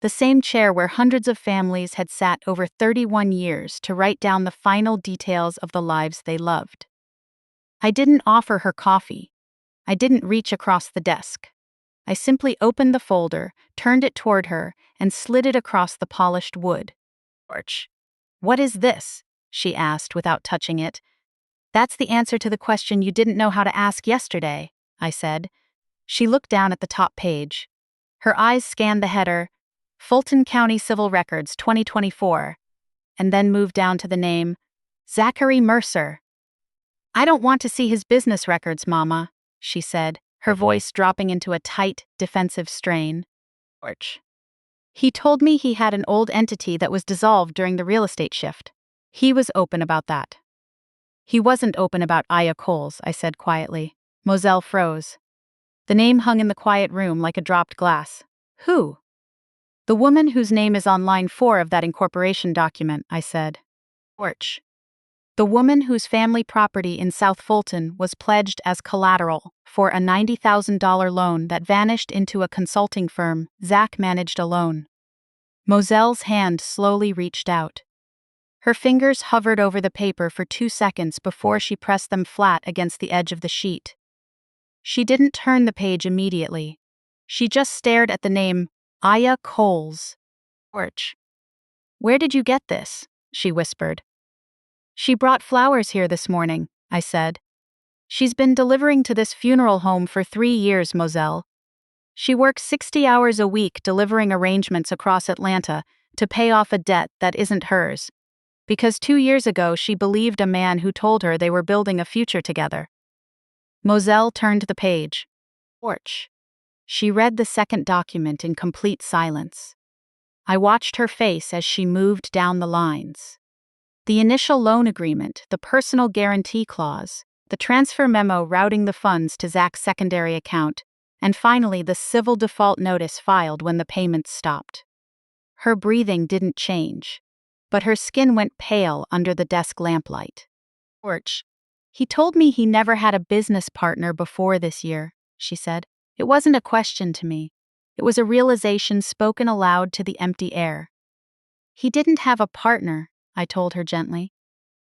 The same chair where hundreds of families had sat over 31 years to write down the final details of the lives they loved. I didn't offer her coffee. I didn't reach across the desk. I simply opened the folder, turned it toward her, and slid it across the polished wood. What is this? She asked without touching it. That's the answer to the question you didn't know how to ask yesterday, I said. She looked down at the top page. Her eyes scanned the header, Fulton County Civil Records 2024, and then moved down to the name, Zachary Mercer. I don't want to see his business records, Mama, she said, her voice dropping into a tight, defensive strain. He told me he had an old entity that was dissolved during the real estate shift. He was open about that. He wasn't open about Aya Coles, I said quietly. Moselle froze. The name hung in the quiet room like a dropped glass. Who? The woman whose name is on line 4 of that incorporation document, I said. The woman whose family property in South Fulton was pledged as collateral for a $90,000 loan that vanished into a consulting firm Zach managed alone. Moselle's hand slowly reached out. Her fingers hovered over the paper for 2 seconds before she pressed them flat against the edge of the sheet. She didn't turn the page immediately. She just stared at the name, Aya Coles. Porch. Where did you get this? She whispered. She brought flowers here this morning, I said. She's been delivering to this funeral home for 3 years, Moselle. She works 60 hours a week delivering arrangements across Atlanta to pay off a debt that isn't hers. Because 2 years ago she believed a man who told her they were building a future together. Moselle turned the page. Porch. She read the second document in complete silence. I watched her face as she moved down the lines. The initial loan agreement, the personal guarantee clause, the transfer memo routing the funds to Zach's secondary account, and finally the civil default notice filed when the payments stopped. Her breathing didn't change, but her skin went pale under the desk lamplight. Porch. He told me he never had a business partner before this year, she said. It wasn't a question to me. It was a realization spoken aloud to the empty air. He didn't have a partner, I told her gently.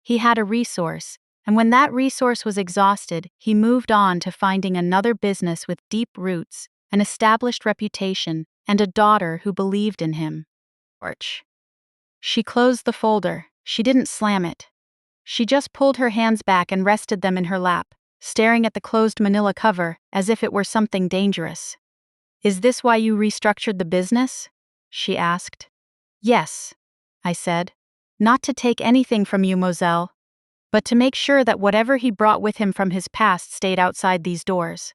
He had a resource, and when that resource was exhausted, he moved on to finding another business with deep roots, an established reputation, and a daughter who believed in him. Porch. She closed the folder. She didn't slam it. She just pulled her hands back and rested them in her lap, staring at the closed manila cover as if it were something dangerous. Is this why you restructured the business? She asked. Yes, I said. Not to take anything from you, Moselle, but to make sure that whatever he brought with him from his past stayed outside these doors.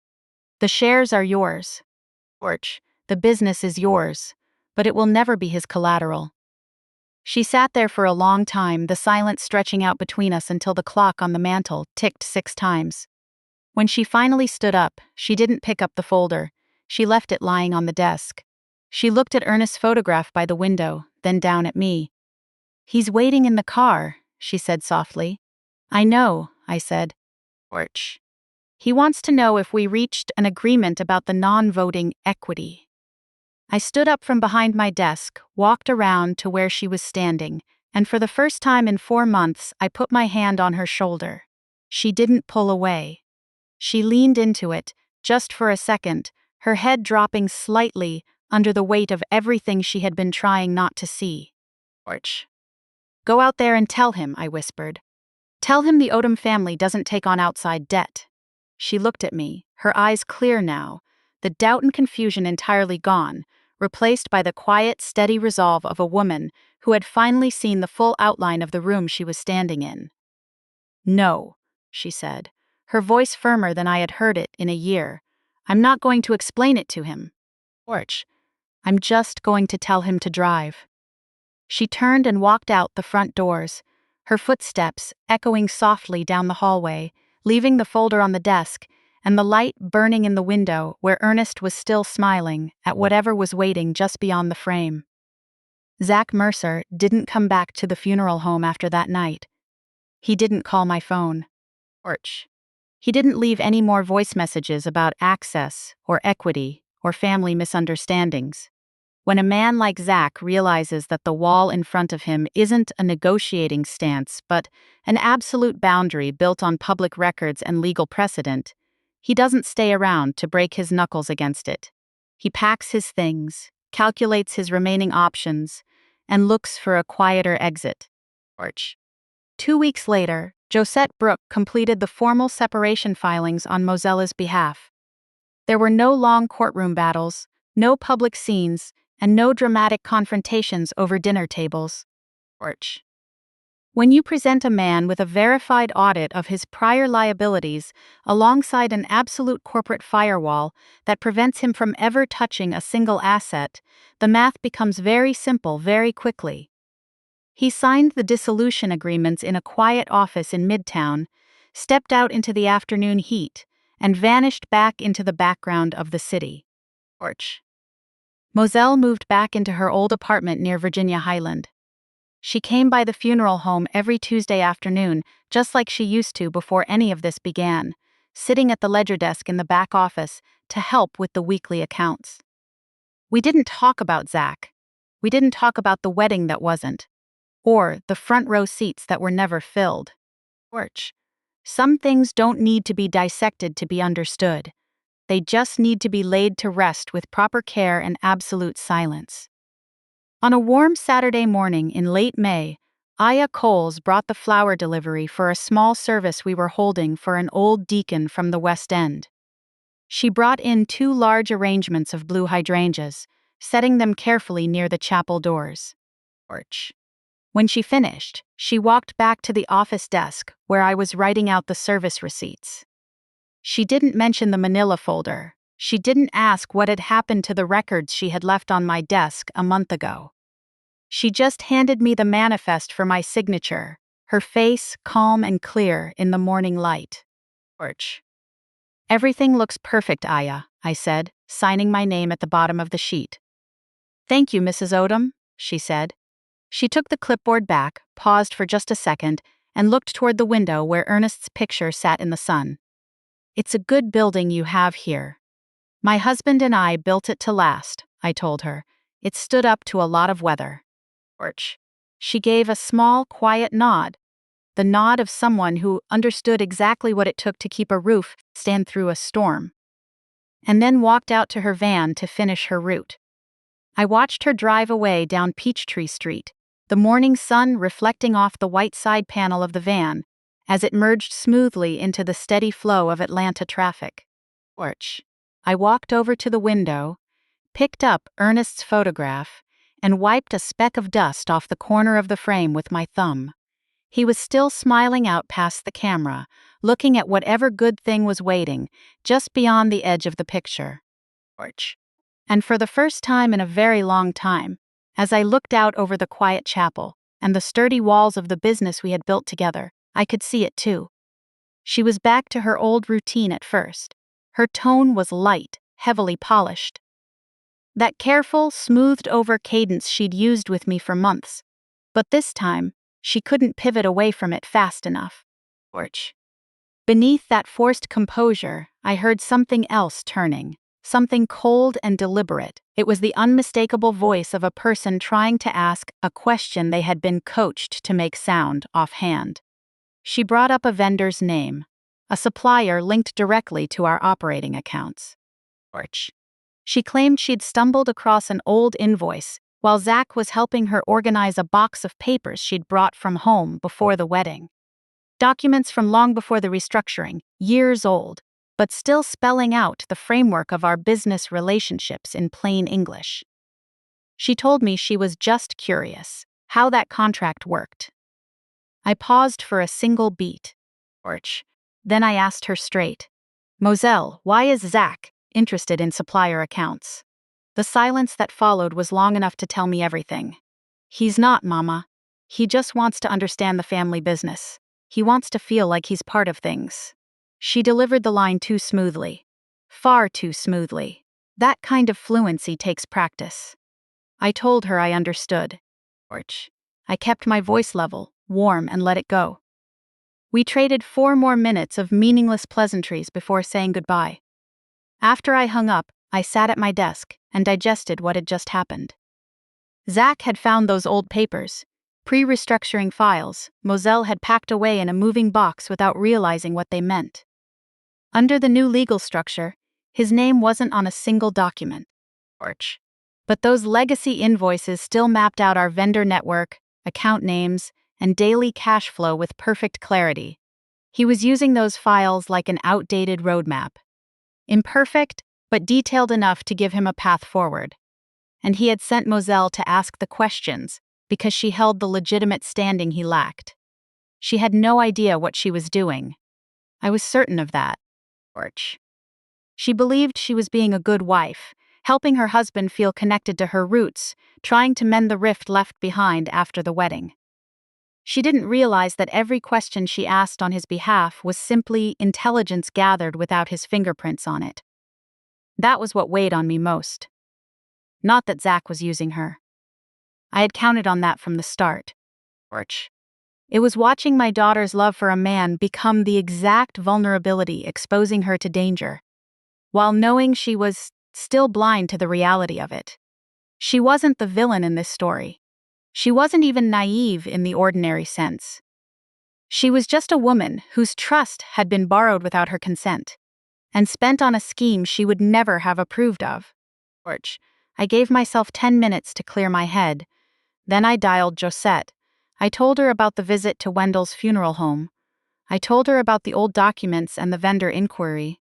The shares are yours. Porch. The business is yours, but it will never be his collateral. She sat there for a long time, the silence stretching out between us until the clock on the mantel ticked 6 times. When she finally stood up, she didn't pick up the folder. She left it lying on the desk. She looked at Ernest's photograph by the window, then down at me. He's waiting in the car, she said softly. I know, I said. Porch. He wants to know if we reached an agreement about the non-voting equity. I stood up from behind my desk, walked around to where she was standing, and for the first time in 4 months, I put my hand on her shoulder. She didn't pull away. She leaned into it, just for a second, her head dropping slightly under the weight of everything she had been trying not to see. Porch. Go out there and tell him, I whispered. Tell him the Odom family doesn't take on outside debt. She looked at me, her eyes clear now, the doubt and confusion entirely gone, replaced by the quiet, steady resolve of a woman who had finally seen the full outline of the room she was standing in. No, she said, her voice firmer than I had heard it in a year. I'm not going to explain it to him. Porch. I'm just going to tell him to drive. She turned and walked out the front doors, her footsteps echoing softly down the hallway, leaving the folder on the desk and the light burning in the window where Ernest was still smiling at whatever was waiting just beyond the frame. Zach Mercer didn't come back to the funeral home after that night. He didn't call my phone. Porch. He didn't leave any more voice messages about access or equity or family misunderstandings. When a man like Zach realizes that the wall in front of him isn't a negotiating stance but an absolute boundary built on public records and legal precedent, he doesn't stay around to break his knuckles against it. He packs his things, calculates his remaining options, and looks for a quieter exit. Porch. 2 weeks later, Josette Brooke completed the formal separation filings on Mosella's behalf. There were no long courtroom battles, no public scenes, and no dramatic confrontations over dinner tables. Porch. When you present a man with a verified audit of his prior liabilities alongside an absolute corporate firewall that prevents him from ever touching a single asset, the math becomes very simple very quickly. He signed the dissolution agreements in a quiet office in Midtown, stepped out into the afternoon heat, and vanished back into the background of the city. Porch. Moselle moved back into her old apartment near Virginia Highland. She came by the funeral home every Tuesday afternoon, just like she used to before any of this began, sitting at the ledger desk in the back office to help with the weekly accounts. We didn't talk about Zach. We didn't talk about the wedding that wasn't, or the front row seats that were never filled. Porch. Some things don't need to be dissected to be understood. they just need to be laid to rest with proper care and absolute silence. On a warm Saturday morning in late May, Aya Coles brought the flower delivery for a small service we were holding for an old deacon from the West End. She brought in 2 large arrangements of blue hydrangeas, setting them carefully near the chapel doors. When she finished, she walked back to the office desk where I was writing out the service receipts. She didn't mention the manila folder. She didn't ask what had happened to the records she had left on my desk a month ago. She just handed me the manifest for my signature, her face calm and clear in the morning light. Everything looks perfect, Aya, I said, signing my name at the bottom of the sheet. Thank you, Mrs. Odom, she said. She took the clipboard back, paused for just a second, and looked toward the window where Ernest's picture sat in the sun. It's a good building you have here. My husband and I built it to last, I told her. It stood up to a lot of weather. She gave a small, quiet nod, the nod of someone who understood exactly what it took to keep a roof stand through a storm, and then walked out to her van to finish her route. I watched her drive away down Peachtree Street, the morning sun reflecting off the white side panel of the van as it merged smoothly into the steady flow of Atlanta traffic. I walked over to the window, picked up Ernest's photograph, and wiped a speck of dust off the corner of the frame with my thumb. He was still smiling out past the camera, looking at whatever good thing was waiting just beyond the edge of the picture. And for the first time in a very long time, as I looked out over the quiet chapel and the sturdy walls of the business we had built together, I could see it too. She was back to her old routine at first. Her tone was light, heavily polished. That careful, smoothed-over cadence she'd used with me for months. But this time, she couldn't pivot away from it fast enough. Beneath that forced composure, I heard something else turning, something cold and deliberate. It was the unmistakable voice of a person trying to ask a question they had been coached to make sound offhand. She brought up a vendor's name, a supplier linked directly to our operating accounts. She claimed she'd stumbled across an old invoice while Zach was helping her organize a box of papers she'd brought from home before the wedding. Documents from long before the restructuring, years old, but still spelling out the framework of our business relationships in plain English. She told me she was just curious how that contract worked. I paused for a single beat. Then I asked her straight, Moselle, why is Zach interested in supplier accounts? The silence that followed was long enough to tell me everything. He's not, Mama. He just wants to understand the family business. He wants to feel like he's part of things. She delivered the line too smoothly. Far too smoothly. That kind of fluency takes practice. I told her I understood. I kept my voice level, warm, and let it go. We traded 4 more minutes of meaningless pleasantries before saying goodbye. After I hung up, I sat at my desk and digested what had just happened. Zach had found those old papers, pre-restructuring files Moselle had packed away in a moving box without realizing what they meant. Under the new legal structure, his name wasn't on a single document. But those legacy invoices still mapped out our vendor network, account names, and daily cash flow with perfect clarity. He was using those files like an outdated roadmap. Imperfect, but detailed enough to give him a path forward. And he had sent Moselle to ask the questions because she held the legitimate standing he lacked. She had no idea what she was doing. I was certain of that. She believed she was being a good wife, helping her husband feel connected to her roots, trying to mend the rift left behind after the wedding. She didn't realize that every question she asked on his behalf was simply intelligence gathered without his fingerprints on it. That was what weighed on me most. Not that Zach was using her. I had counted on that from the start. It was watching my daughter's love for a man become the exact vulnerability exposing her to danger, while knowing she was still blind to the reality of it. She wasn't the villain in this story. She wasn't even naive in the ordinary sense. She was just a woman whose trust had been borrowed without her consent. and spent on a scheme she would never have approved of. I gave myself 10 minutes to clear my head. Then I dialed Josette. I told her about the visit to Wendell's funeral home. I told her about the old documents and the vendor inquiry.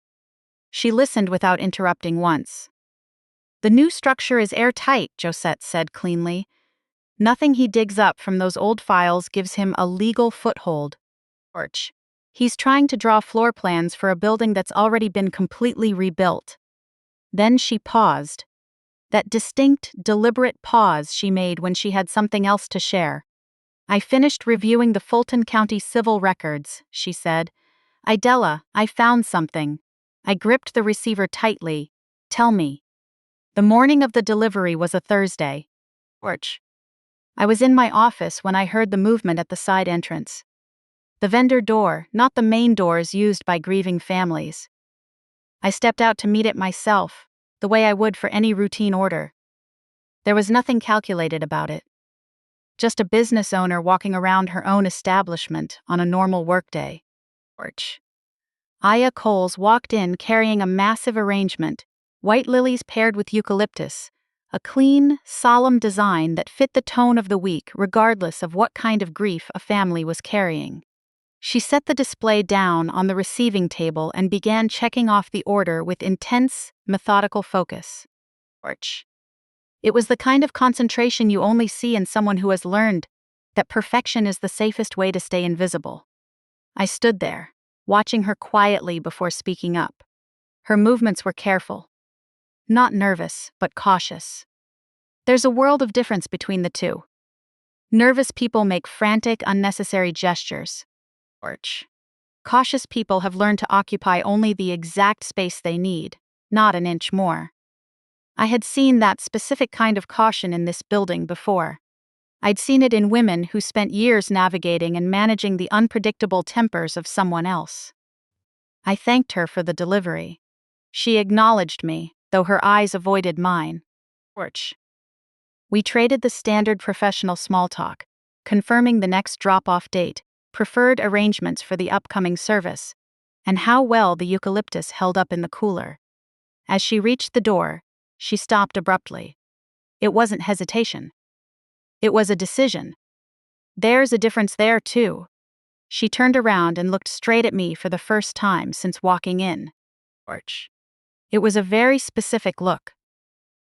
She listened without interrupting once. "The new structure is airtight," Josette said cleanly. "Nothing he digs up from those old files gives him a legal foothold. He's trying to draw floor plans for a building that's already been completely rebuilt." Then she paused. That distinct, deliberate pause she made when she had something else to share. "I finished reviewing the Fulton County civil records," she said. "Idella, I found something." I gripped the receiver tightly. "Tell me." The morning of the delivery was a Thursday. I was in my office when I heard the movement at the side entrance. The vendor door, not the main doors used by grieving families. I stepped out to meet it myself, the way I would for any routine order. There was nothing calculated about it. Just a business owner walking around her own establishment on a normal workday. Aya Coles walked in carrying a massive arrangement, white lilies paired with eucalyptus, a clean, solemn design that fit the tone of the week regardless of what kind of grief a family was carrying. She set the display down on the receiving table and began checking off the order with intense, methodical focus. It was the kind of concentration you only see in someone who has learned that perfection is the safest way to stay invisible. I stood there, watching her quietly before speaking up. Her movements were careful. Not nervous, but cautious. There's a world of difference between the two. Nervous people make frantic, unnecessary gestures. Cautious people have learned to occupy only the exact space they need, not an inch more. I had seen that specific kind of caution in this building before. I'd seen it in women who spent years navigating and managing the unpredictable tempers of someone else. I thanked her for the delivery. She acknowledged me, though her eyes avoided mine. We traded the standard professional small talk, confirming the next drop-off date, preferred arrangements for the upcoming service, and how well the eucalyptus held up in the cooler. As she reached the door, she stopped abruptly. It wasn't hesitation. It was a decision. There's a difference there, too. She turned around and looked straight at me for the first time since walking in. It was a very specific look.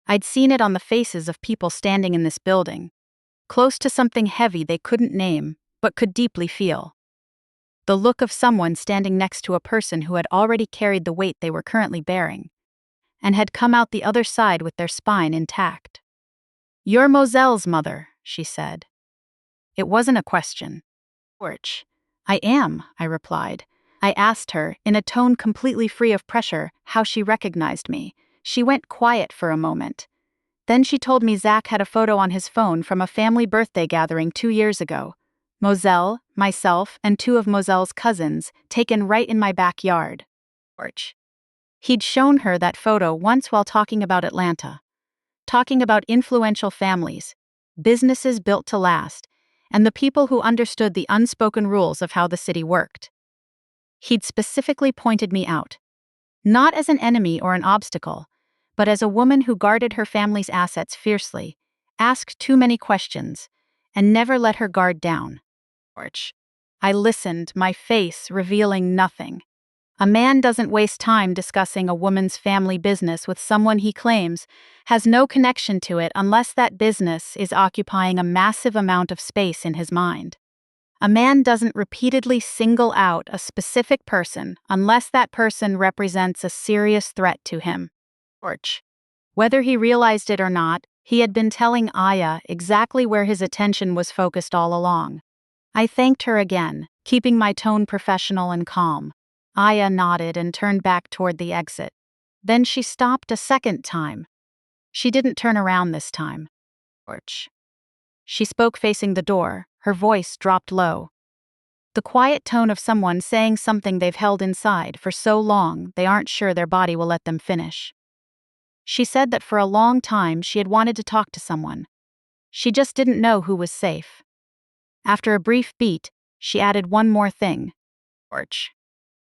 I'd seen it on the faces of people standing in this building, close to something heavy they couldn't name, but could deeply feel. The look of someone standing next to a person who had already carried the weight they were currently bearing, and had come out the other side with their spine intact. "You're Moselle's mother," she said. It wasn't a question. "I am," I replied. I asked her, in a tone completely free of pressure, how she recognized me. She went quiet for a moment. Then she told me Zach had a photo on his phone from a family birthday gathering 2 years ago. Moselle, myself, and 2 of Moselle's cousins, taken right in my backyard. He'd shown her that photo once while talking about Atlanta. Talking about influential families, businesses built to last, and the people who understood the unspoken rules of how the city worked. He'd specifically pointed me out, not as an enemy or an obstacle, but as a woman who guarded her family's assets fiercely, asked too many questions, and never let her guard down. I listened, my face revealing nothing. A man doesn't waste time discussing a woman's family business with someone he claims has no connection to it unless that business is occupying a massive amount of space in his mind. A man doesn't repeatedly single out a specific person unless that person represents a serious threat to him. Whether he realized it or not, he had been telling Aya exactly where his attention was focused all along. I thanked her again, keeping my tone professional and calm. Aya nodded and turned back toward the exit. Then she stopped a second time. She didn't turn around this time. She spoke facing the door, her voice dropped low. The quiet tone of someone saying something they've held inside for so long they aren't sure their body will let them finish. She said that for a long time she had wanted to talk to someone. She just didn't know who was safe. After a brief beat, she added one more thing.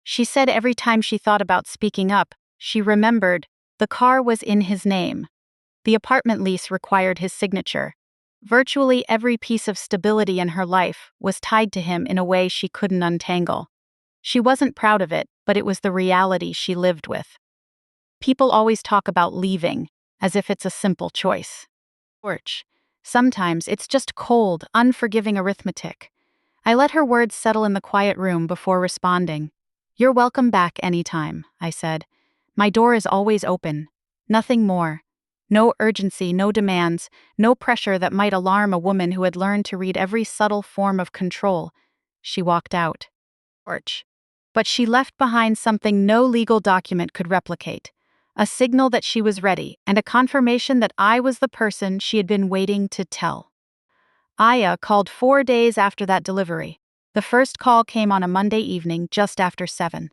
She said every time she thought about speaking up, she remembered the car was in his name. The apartment lease required his signature. Virtually every piece of stability in her life was tied to him in a way she couldn't untangle. She wasn't proud of it, but it was the reality she lived with. People always talk about leaving, as if it's a simple choice. Sometimes it's just cold, unforgiving arithmetic. I let her words settle in the quiet room before responding. "You're welcome back anytime," I said. "My door is always open. Nothing more. No urgency, no demands, no pressure that might alarm a woman who had learned to read every subtle form of control." She walked out. But she left behind something no legal document could replicate. A signal that she was ready, and a confirmation that I was the person she had been waiting to tell. Aya called 4 days after that delivery. The first call came on a Monday evening just after 7.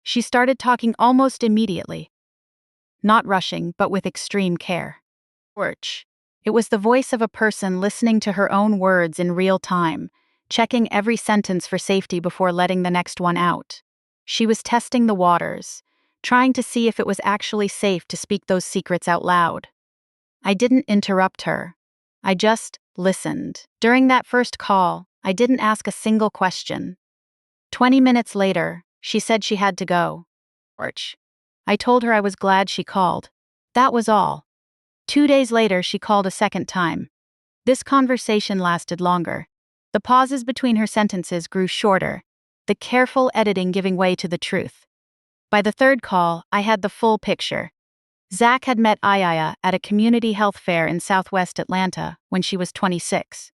She started talking almost immediately. Not rushing, but with extreme care. It was the voice of a person listening to her own words in real time, checking every sentence for safety before letting the next one out. She was testing the waters, trying to see if it was actually safe to speak those secrets out loud. I didn't interrupt her. I just listened. During that first call, I didn't ask a single question. 20 minutes later, she said she had to go. I told her I was glad she called. That was all. 2 days later, she called a second time. This conversation lasted longer. The pauses between her sentences grew shorter, the careful editing giving way to the truth. By the third call, I had the full picture. Zach had met Aya at a community health fair in southwest Atlanta when she was 26.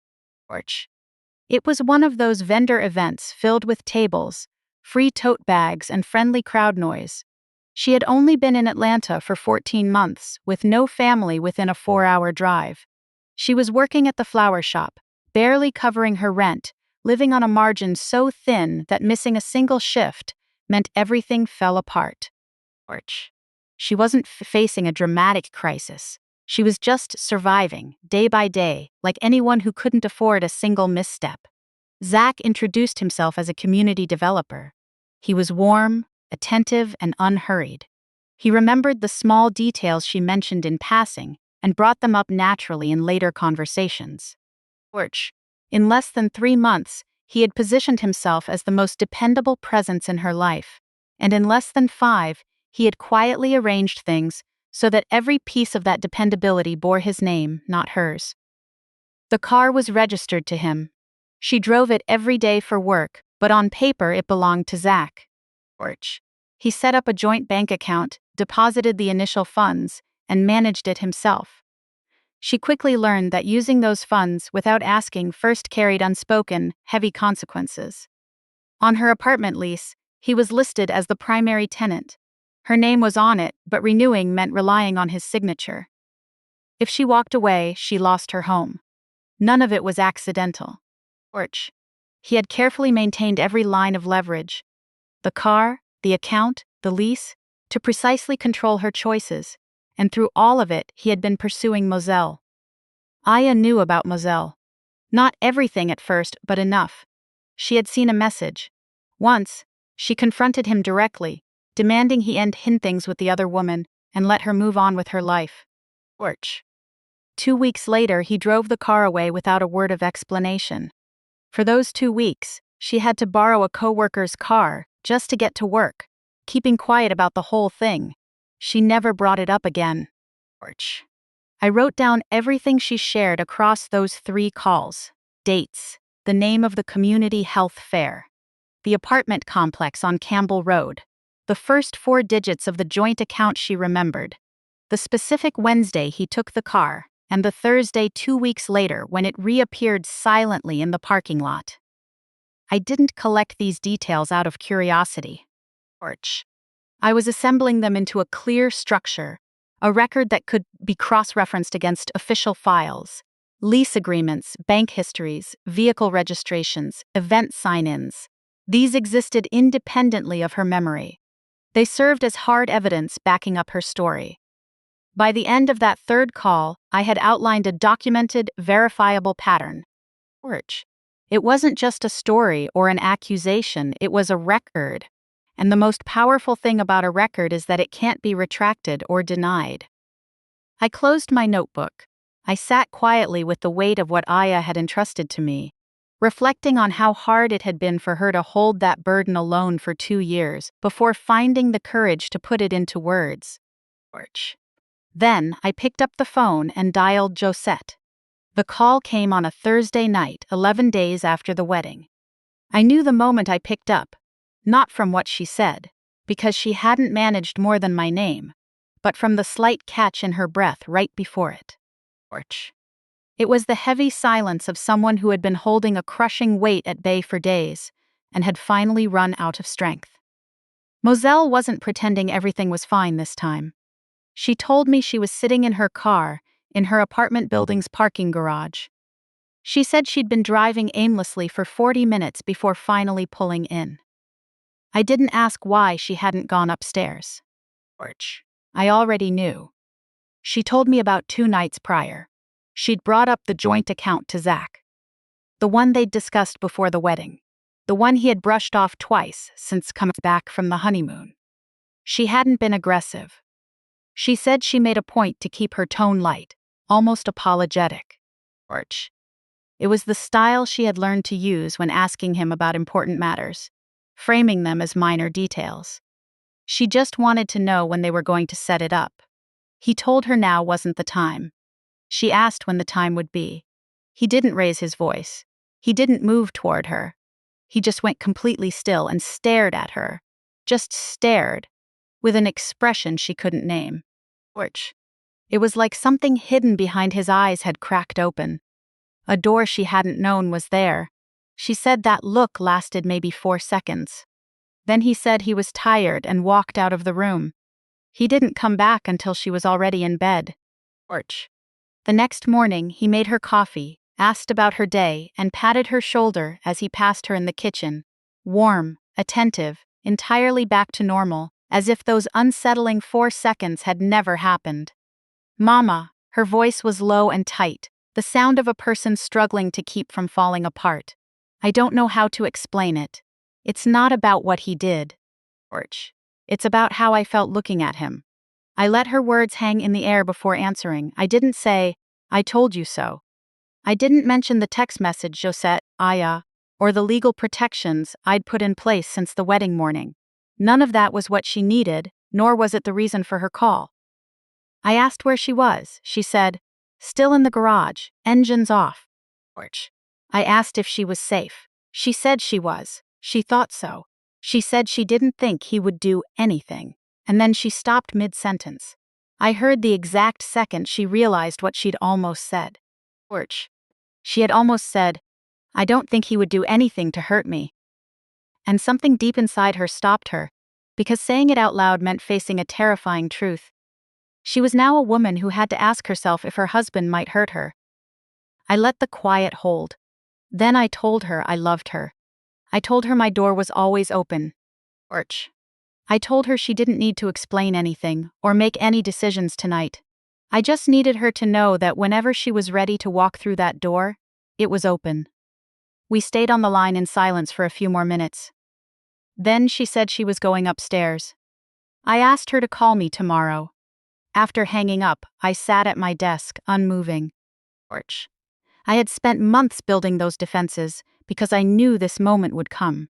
It was one of those vendor events filled with tables, free tote bags, and friendly crowd noise. She had only been in Atlanta for 14 months, with no family within a 4-hour drive. She was working at the flower shop, barely covering her rent, living on a margin so thin that missing a single shift meant everything fell apart. She wasn't facing a dramatic crisis. She was just surviving, day by day, like anyone who couldn't afford a single misstep. Zach introduced himself as a community developer. He was warm, attentive, and unhurried. He remembered the small details she mentioned in passing and brought them up naturally in later conversations. In less than 3 months, he had positioned himself as the most dependable presence in her life, and in less than 5, he had quietly arranged things so that every piece of that dependability bore his name, not hers. The car was registered to him. She drove it every day for work, but on paper it belonged to Zach. He set up a joint bank account, deposited the initial funds, and managed it himself. She quickly learned that using those funds without asking first carried unspoken, heavy consequences. On her apartment lease, he was listed as the primary tenant. Her name was on it, but renewing meant relying on his signature. If she walked away, she lost her home. None of it was accidental. He had carefully maintained every line of leverage. The car, the account, the lease, to precisely control her choices, and through all of it, he had been pursuing Moselle. Aya knew about Moselle. Not everything at first, but enough. She had seen a message. Once, she confronted him directly, demanding he end things with the other woman and let her move on with her life. 2 weeks later, he drove the car away without a word of explanation. For those 2 weeks, she had to borrow a coworker's car just to get to work, keeping quiet about the whole thing. She never brought it up again. I wrote down everything she shared across those 3 calls: dates, the name of the community health fair, the apartment complex on Campbell Road, the first 4 digits of the joint account she remembered, the specific Wednesday he took the car, and the Thursday 2 weeks later when it reappeared silently in the parking lot. I didn't collect these details out of curiosity. I was assembling them into a clear structure, a record that could be cross-referenced against official files, lease agreements, bank histories, vehicle registrations, event sign-ins. These existed independently of her memory. They served as hard evidence backing up her story. By the end of that 3rd call, I had outlined a documented, verifiable pattern. It wasn't just a story or an accusation, it was a record. and the most powerful thing about a record is that it can't be retracted or denied. I closed my notebook. I sat quietly with the weight of what Aya had entrusted to me, reflecting on how hard it had been for her to hold that burden alone for 2 years before finding the courage to put it into words. Then I picked up the phone and dialed Josette. The call came on a Thursday night, 11 days after the wedding. I knew the moment I picked up, not from what she said, because she hadn't managed more than my name, but from the slight catch in her breath right before it. It was the heavy silence of someone who had been holding a crushing weight at bay for days and had finally run out of strength. Moselle wasn't pretending everything was fine this time. She told me she was sitting in her car in her apartment building's parking garage. She said she'd been driving aimlessly for 40 minutes before finally pulling in. I didn't ask why she hadn't gone upstairs. I already knew. She told me about 2 nights prior. She'd brought up the joint account to Zach. The one they'd discussed before the wedding. The one he had brushed off twice since coming back from the honeymoon. She hadn't been aggressive. She said she made a point to keep her tone light, almost apologetic. It was the style she had learned to use when asking him about important matters, framing them as minor details. She just wanted to know when they were going to set it up. He told her now wasn't the time. She asked when the time would be. He didn't raise his voice. He didn't move toward her. He just went completely still and stared at her. Just stared, with an expression she couldn't name. It was like something hidden behind his eyes had cracked open. A door she hadn't known was there. She said that look lasted maybe 4 seconds. Then he said he was tired and walked out of the room. He didn't come back until she was already in bed. The next morning, he made her coffee, asked about her day, and patted her shoulder as he passed her in the kitchen. Warm, attentive, entirely back to normal, as if those unsettling 4 seconds had never happened. Mama, her voice was low and tight, the sound of a person struggling to keep from falling apart. I don't know how to explain it. It's not about what he did. It's about how I felt looking at him. I let her words hang in the air before answering. I didn't say, "I told you so." I didn't mention the text message Josette, Aya, or the legal protections I'd put in place since the wedding morning. None of that was what she needed, nor was it the reason for her call. I asked where she was. She said, "Still in the garage, engines off." I asked if she was safe. She said she was. She thought so. She said she didn't think he would do anything. And then she stopped mid-sentence. I heard the exact second she realized what she'd almost said. She had almost said, "I don't think he would do anything to hurt me." And something deep inside her stopped her, because saying it out loud meant facing a terrifying truth. She was now a woman who had to ask herself if her husband might hurt her. I let the quiet hold. Then I told her I loved her. I told her my door was always open. I told her she didn't need to explain anything or make any decisions tonight. I just needed her to know that whenever she was ready to walk through that door, it was open. We stayed on the line in silence for a few more minutes. Then she said she was going upstairs. I asked her to call me tomorrow. After hanging up, I sat at my desk, unmoving. I had spent months building those defenses because I knew this moment would come.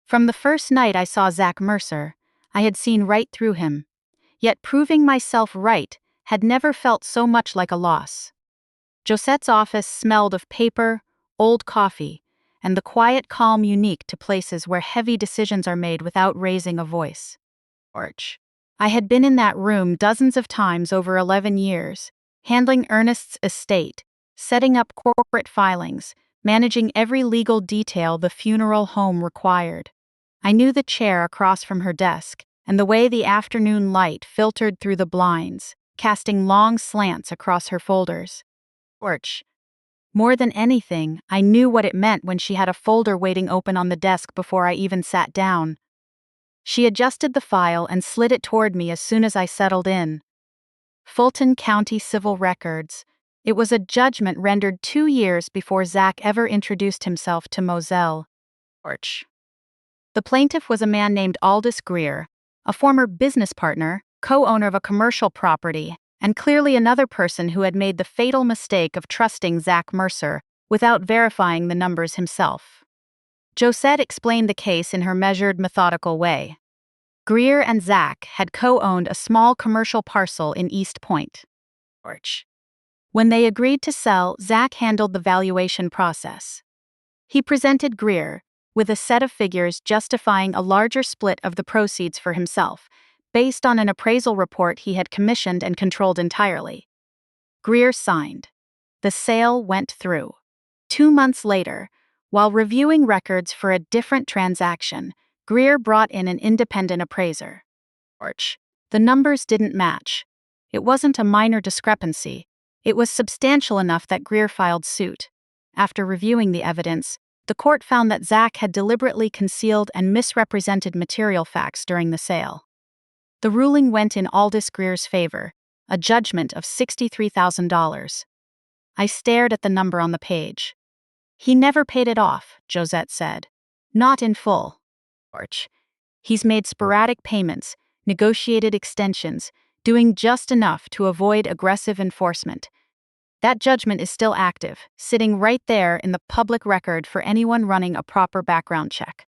From the first night I saw Zach Mercer, I had seen right through him. Yet proving myself right had never felt so much like a loss. Josette's office smelled of paper, old coffee, and the quiet calm unique to places where heavy decisions are made without raising a voice. I had been in that room dozens of times over 11 years, handling Ernest's estate, setting up corporate filings, managing every legal detail the funeral home required. I knew the chair across from her desk, and the way the afternoon light filtered through the blinds, casting long slants across her folders. More than anything, I knew what it meant when she had a folder waiting open on the desk before I even sat down. She adjusted the file and slid it toward me as soon as I settled in. Fulton County Civil Records. It was a judgment rendered 2 years before Zach ever introduced himself to Moselle. The plaintiff was a man named Aldous Greer, a former business partner, co-owner of a commercial property, and clearly another person who had made the fatal mistake of trusting Zach Mercer without verifying the numbers himself. Josette explained the case in her measured, methodical way. Greer and Zach had co-owned a small commercial parcel in East Point. When they agreed to sell, Zach handled the valuation process. He presented Greer with a set of figures justifying a larger split of the proceeds for himself, based on an appraisal report he had commissioned and controlled entirely. Greer signed. The sale went through. 2 months later, while reviewing records for a different transaction, Greer brought in an independent appraiser. The numbers didn't match. It wasn't a minor discrepancy. It was substantial enough that Greer filed suit. After reviewing the evidence, the court found that Zach had deliberately concealed and misrepresented material facts during the sale. The ruling went in Aldous Greer's favor, a judgment of $63,000. I stared at the number on the page. He never paid it off, Josette said. Not in full. He's made sporadic payments, negotiated extensions, doing just enough to avoid aggressive enforcement. That judgment is still active, sitting right there in the public record for anyone running a proper background check.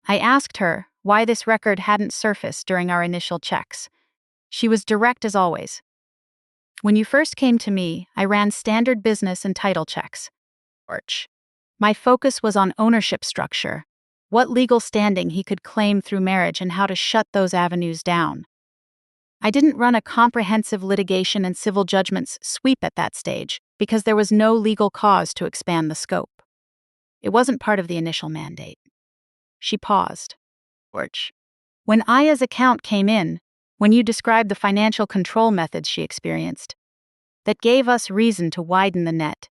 I asked her why this record hadn't surfaced during our initial checks. She was direct as always. When you first came to me, I ran standard business and title checks. My focus was on ownership structure, what legal standing he could claim through marriage and how to shut those avenues down. I didn't run a comprehensive litigation and civil judgments sweep at that stage because there was no legal cause to expand the scope. It wasn't part of the initial mandate. She paused. When Aya's account came in, when you described the financial control methods she experienced, that gave us reason to widen the net.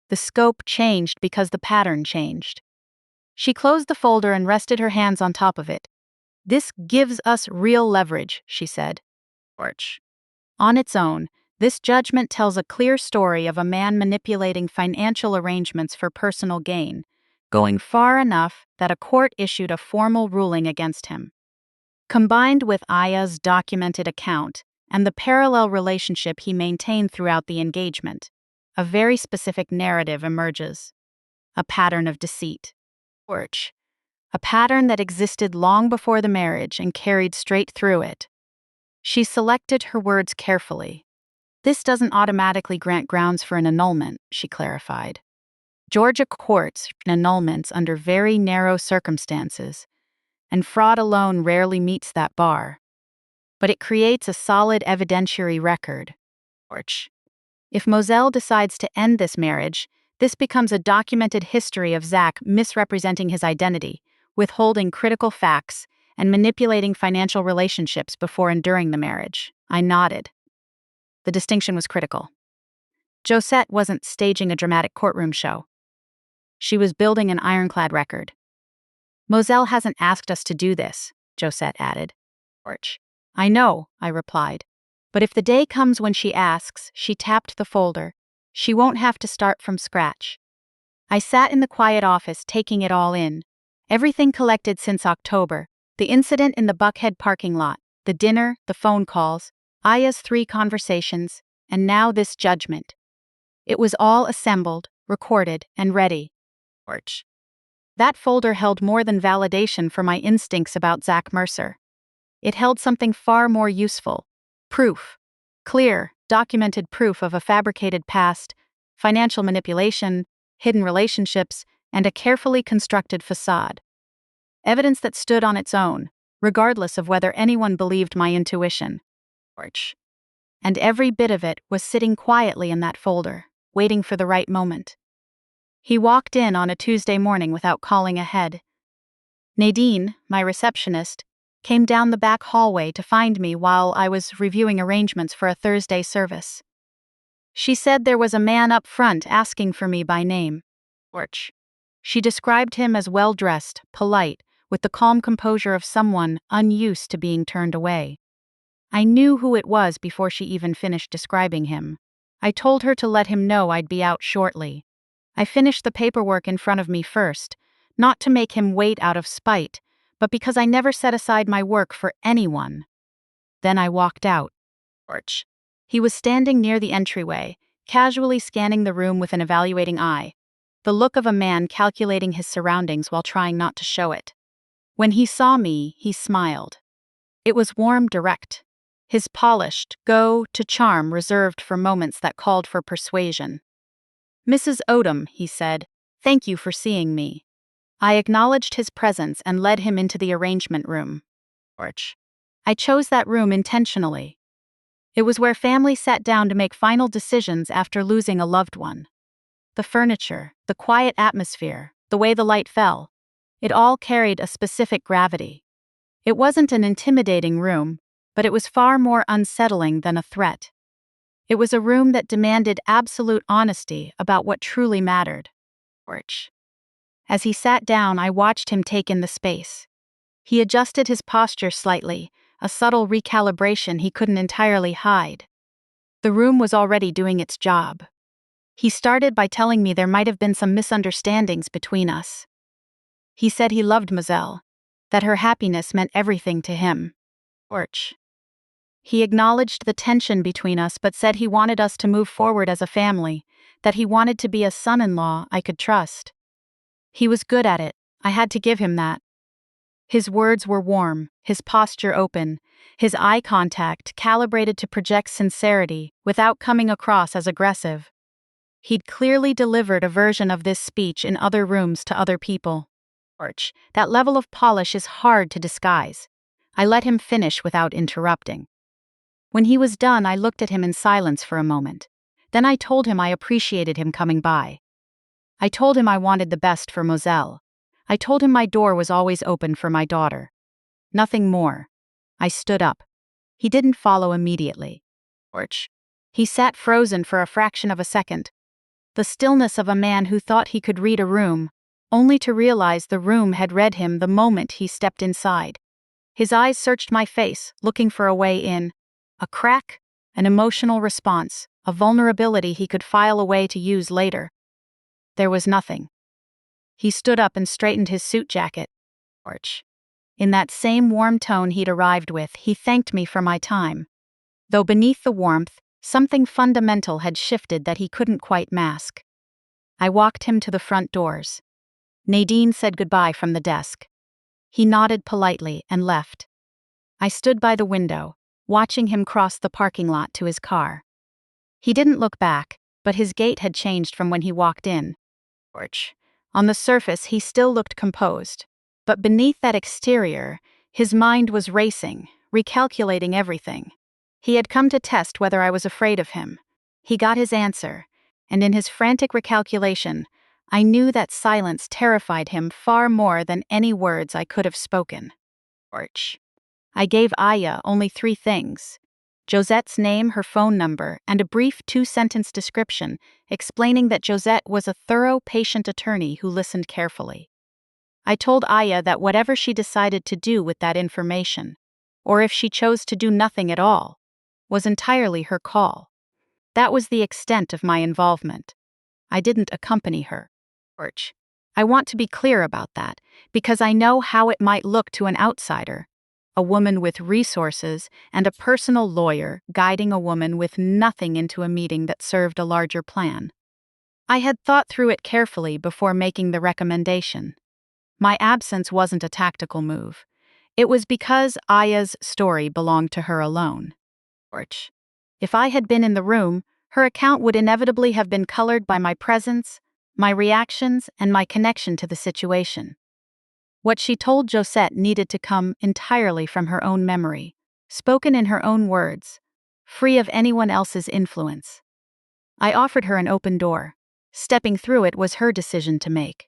The scope changed because the pattern changed. She closed the folder and rested her hands on top of it. This gives us real leverage, she said. On its own, this judgment tells a clear story of a man manipulating financial arrangements for personal gain, going far enough that a court issued a formal ruling against him. Combined with Aya's documented account and the parallel relationship he maintained throughout the engagement, a very specific narrative emerges. A pattern of deceit. A pattern that existed long before the marriage and carried straight through it. She selected her words carefully. This doesn't automatically grant grounds for an annulment, she clarified. Georgia courts annulments under very narrow circumstances, and fraud alone rarely meets that bar. But it creates a solid evidentiary record. If Moselle decides to end this marriage, this becomes a documented history of Zach misrepresenting his identity, withholding critical facts, and manipulating financial relationships before and during the marriage. I nodded. The distinction was critical. Josette wasn't staging a dramatic courtroom show. She was building an ironclad record. Moselle hasn't asked us to do this, Josette added. I know, I replied. But if the day comes when she asks, she tapped the folder. She won't have to start from scratch. I sat in the quiet office taking it all in. Everything collected since October. The incident in the Buckhead parking lot, the dinner, the phone calls, Aya's 3 conversations, and now this judgment. It was all assembled, recorded, and ready. That folder held more than validation for my instincts about Zach Mercer. It held something far more useful. Proof. Clear, documented proof of a fabricated past, financial manipulation, hidden relationships, and a carefully constructed facade. Evidence that stood on its own, regardless of whether anyone believed my intuition. And every bit of it was sitting quietly in that folder, waiting for the right moment. He walked in on a Tuesday morning without calling ahead. Nadine, my receptionist, came down the back hallway to find me while I was reviewing arrangements for a Thursday service. She said there was a man up front asking for me by name. She described him as well-dressed, polite, with the calm composure of someone unused to being turned away. I knew who it was before she even finished describing him. I told her to let him know I'd be out shortly. I finished the paperwork in front of me first, not to make him wait out of spite, but because I never set aside my work for anyone. Then I walked out. Porch. He was standing near the entryway, casually scanning the room with an evaluating eye, the look of a man calculating his surroundings while trying not to show it. When he saw me, he smiled. It was warm, direct. His polished, to charm reserved for moments that called for persuasion. "Mrs. Odom," he said, "thank you for seeing me." I acknowledged his presence and led him into the arrangement room. Porch. I chose that room intentionally. It was where family sat down to make final decisions after losing a loved one. The furniture, the quiet atmosphere, the way the light fell, it all carried a specific gravity. It wasn't an intimidating room, but it was far more unsettling than a threat. It was a room that demanded absolute honesty about what truly mattered. Porch. As he sat down, I watched him take in the space. He adjusted his posture slightly, a subtle recalibration he couldn't entirely hide. The room was already doing its job. He started by telling me there might have been some misunderstandings between us. He said he loved Moselle, that her happiness meant everything to him. Porch. He acknowledged the tension between us but said he wanted us to move forward as a family, that he wanted to be a son-in-law I could trust. He was good at it, I had to give him that. His words were warm, his posture open, his eye contact calibrated to project sincerity without coming across as aggressive. He'd clearly delivered a version of this speech in other rooms to other people. Porch. That level of polish is hard to disguise. I let him finish without interrupting. When he was done, I looked at him in silence for a moment. Then I told him I appreciated him coming by. I told him I wanted the best for Moselle. I told him my door was always open for my daughter. Nothing more. I stood up. He didn't follow immediately. Porch. He sat frozen for a fraction of a second. The stillness of a man who thought he could read a room, only to realize the room had read him the moment he stepped inside. His eyes searched my face, looking for a way in. A crack, an emotional response, a vulnerability he could file away to use later. There was nothing. He stood up and straightened his suit jacket. Porch. In that same warm tone he'd arrived with, he thanked me for my time. Though beneath the warmth, something fundamental had shifted that he couldn't quite mask. I walked him to the front doors. Nadine said goodbye from the desk. He nodded politely and left. I stood by the window, watching him cross the parking lot to his car. He didn't look back, but his gait had changed from when he walked in. Porch. On the surface, he still looked composed, but beneath that exterior, his mind was racing, recalculating everything. He had come to test whether I was afraid of him. He got his answer, and in his frantic recalculation, I knew that silence terrified him far more than any words I could have spoken. Porch. I gave Aya only 3 things: Josette's name, her phone number, and a brief 2-sentence description explaining that Josette was a thorough patient attorney who listened carefully. I told Aya that whatever she decided to do with that information, or if she chose to do nothing at all, was entirely her call. That was the extent of my involvement. I didn't accompany her. Porch. I want to be clear about that, because I know how it might look to an outsider. A woman with resources and a personal lawyer guiding a woman with nothing into a meeting that served a larger plan. I had thought through it carefully before making the recommendation. My absence wasn't a tactical move. It was because Aya's story belonged to her alone. Porch. If I had been in the room, her account would inevitably have been colored by my presence, my reactions, and my connection to the situation. What she told Josette needed to come entirely from her own memory, spoken in her own words, free of anyone else's influence. I offered her an open door. Stepping through it was her decision to make.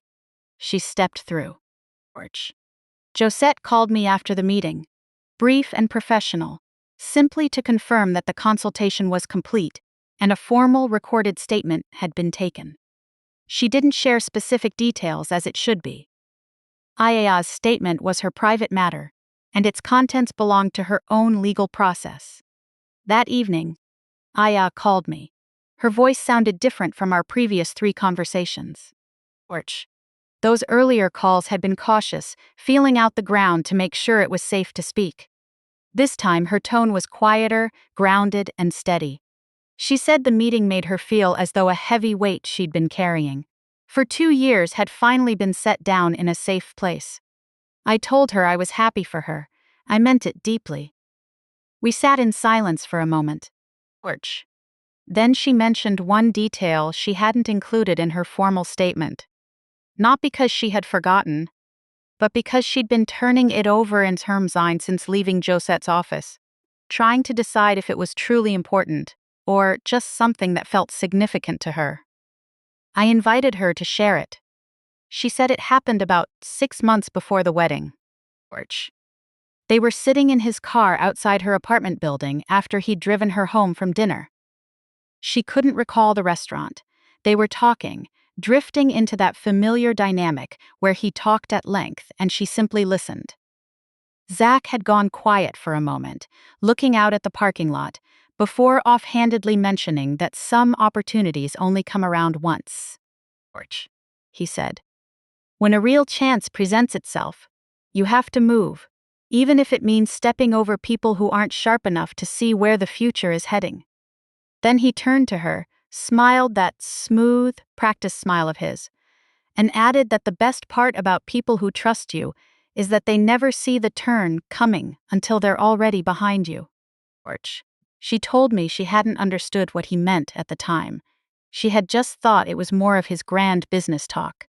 She stepped through. Porch. Josette called me after the meeting, brief and professional, simply to confirm that the consultation was complete and a formal recorded statement had been taken. She didn't share specific details as it should be. Aya's statement was her private matter, and its contents belonged to her own legal process. That evening, Aya called me. Her voice sounded different from our previous 3 conversations. Porch. Those earlier calls had been cautious, feeling out the ground to make sure it was safe to speak. This time her tone was quieter, grounded, and steady. She said the meeting made her feel as though a heavy weight she'd been carrying, for 2 years, had finally been set down in a safe place. I told her I was happy for her. I meant it deeply. We sat in silence for a moment. Porch. Then she mentioned one detail she hadn't included in her formal statement. Not because she had forgotten, but because she'd been turning it over in her mind since leaving Josette's office, trying to decide if it was truly important, or just something that felt significant to her. I invited her to share it. She said it happened about 6 months before the wedding. Porch. They were sitting in his car outside her apartment building after he'd driven her home from dinner. She couldn't recall the restaurant. They were talking, drifting into that familiar dynamic where he talked at length and she simply listened. Zach had gone quiet for a moment, looking out at the parking lot, before offhandedly mentioning that some opportunities only come around once. Porch. He said. When a real chance presents itself, you have to move, even if it means stepping over people who aren't sharp enough to see where the future is heading. Then he turned to her, smiled that smooth, practiced smile of his, and added that the best part about people who trust you is that they never see the turn coming until they're already behind you. Porch. She told me she hadn't understood what he meant at the time. She had just thought it was more of his grand business talk.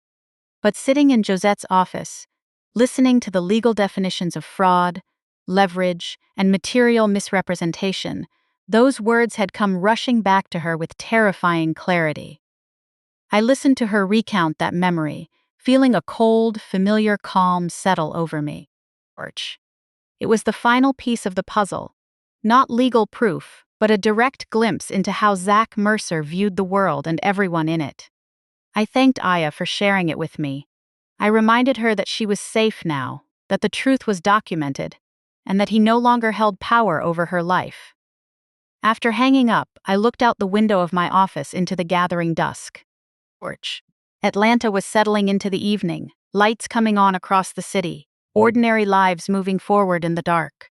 But sitting in Josette's office, listening to the legal definitions of fraud, leverage, and material misrepresentation, those words had come rushing back to her with terrifying clarity. I listened to her recount that memory, feeling a cold, familiar calm settle over me. Porch. It was the final piece of the puzzle. Not legal proof, but a direct glimpse into how Zach Mercer viewed the world and everyone in it. I thanked Aya for sharing it with me. I reminded her that she was safe now, that the truth was documented, and that he no longer held power over her life. After hanging up, I looked out the window of my office into the gathering dusk. Porch. Atlanta was settling into the evening, lights coming on across the city, ordinary lives moving forward in the dark.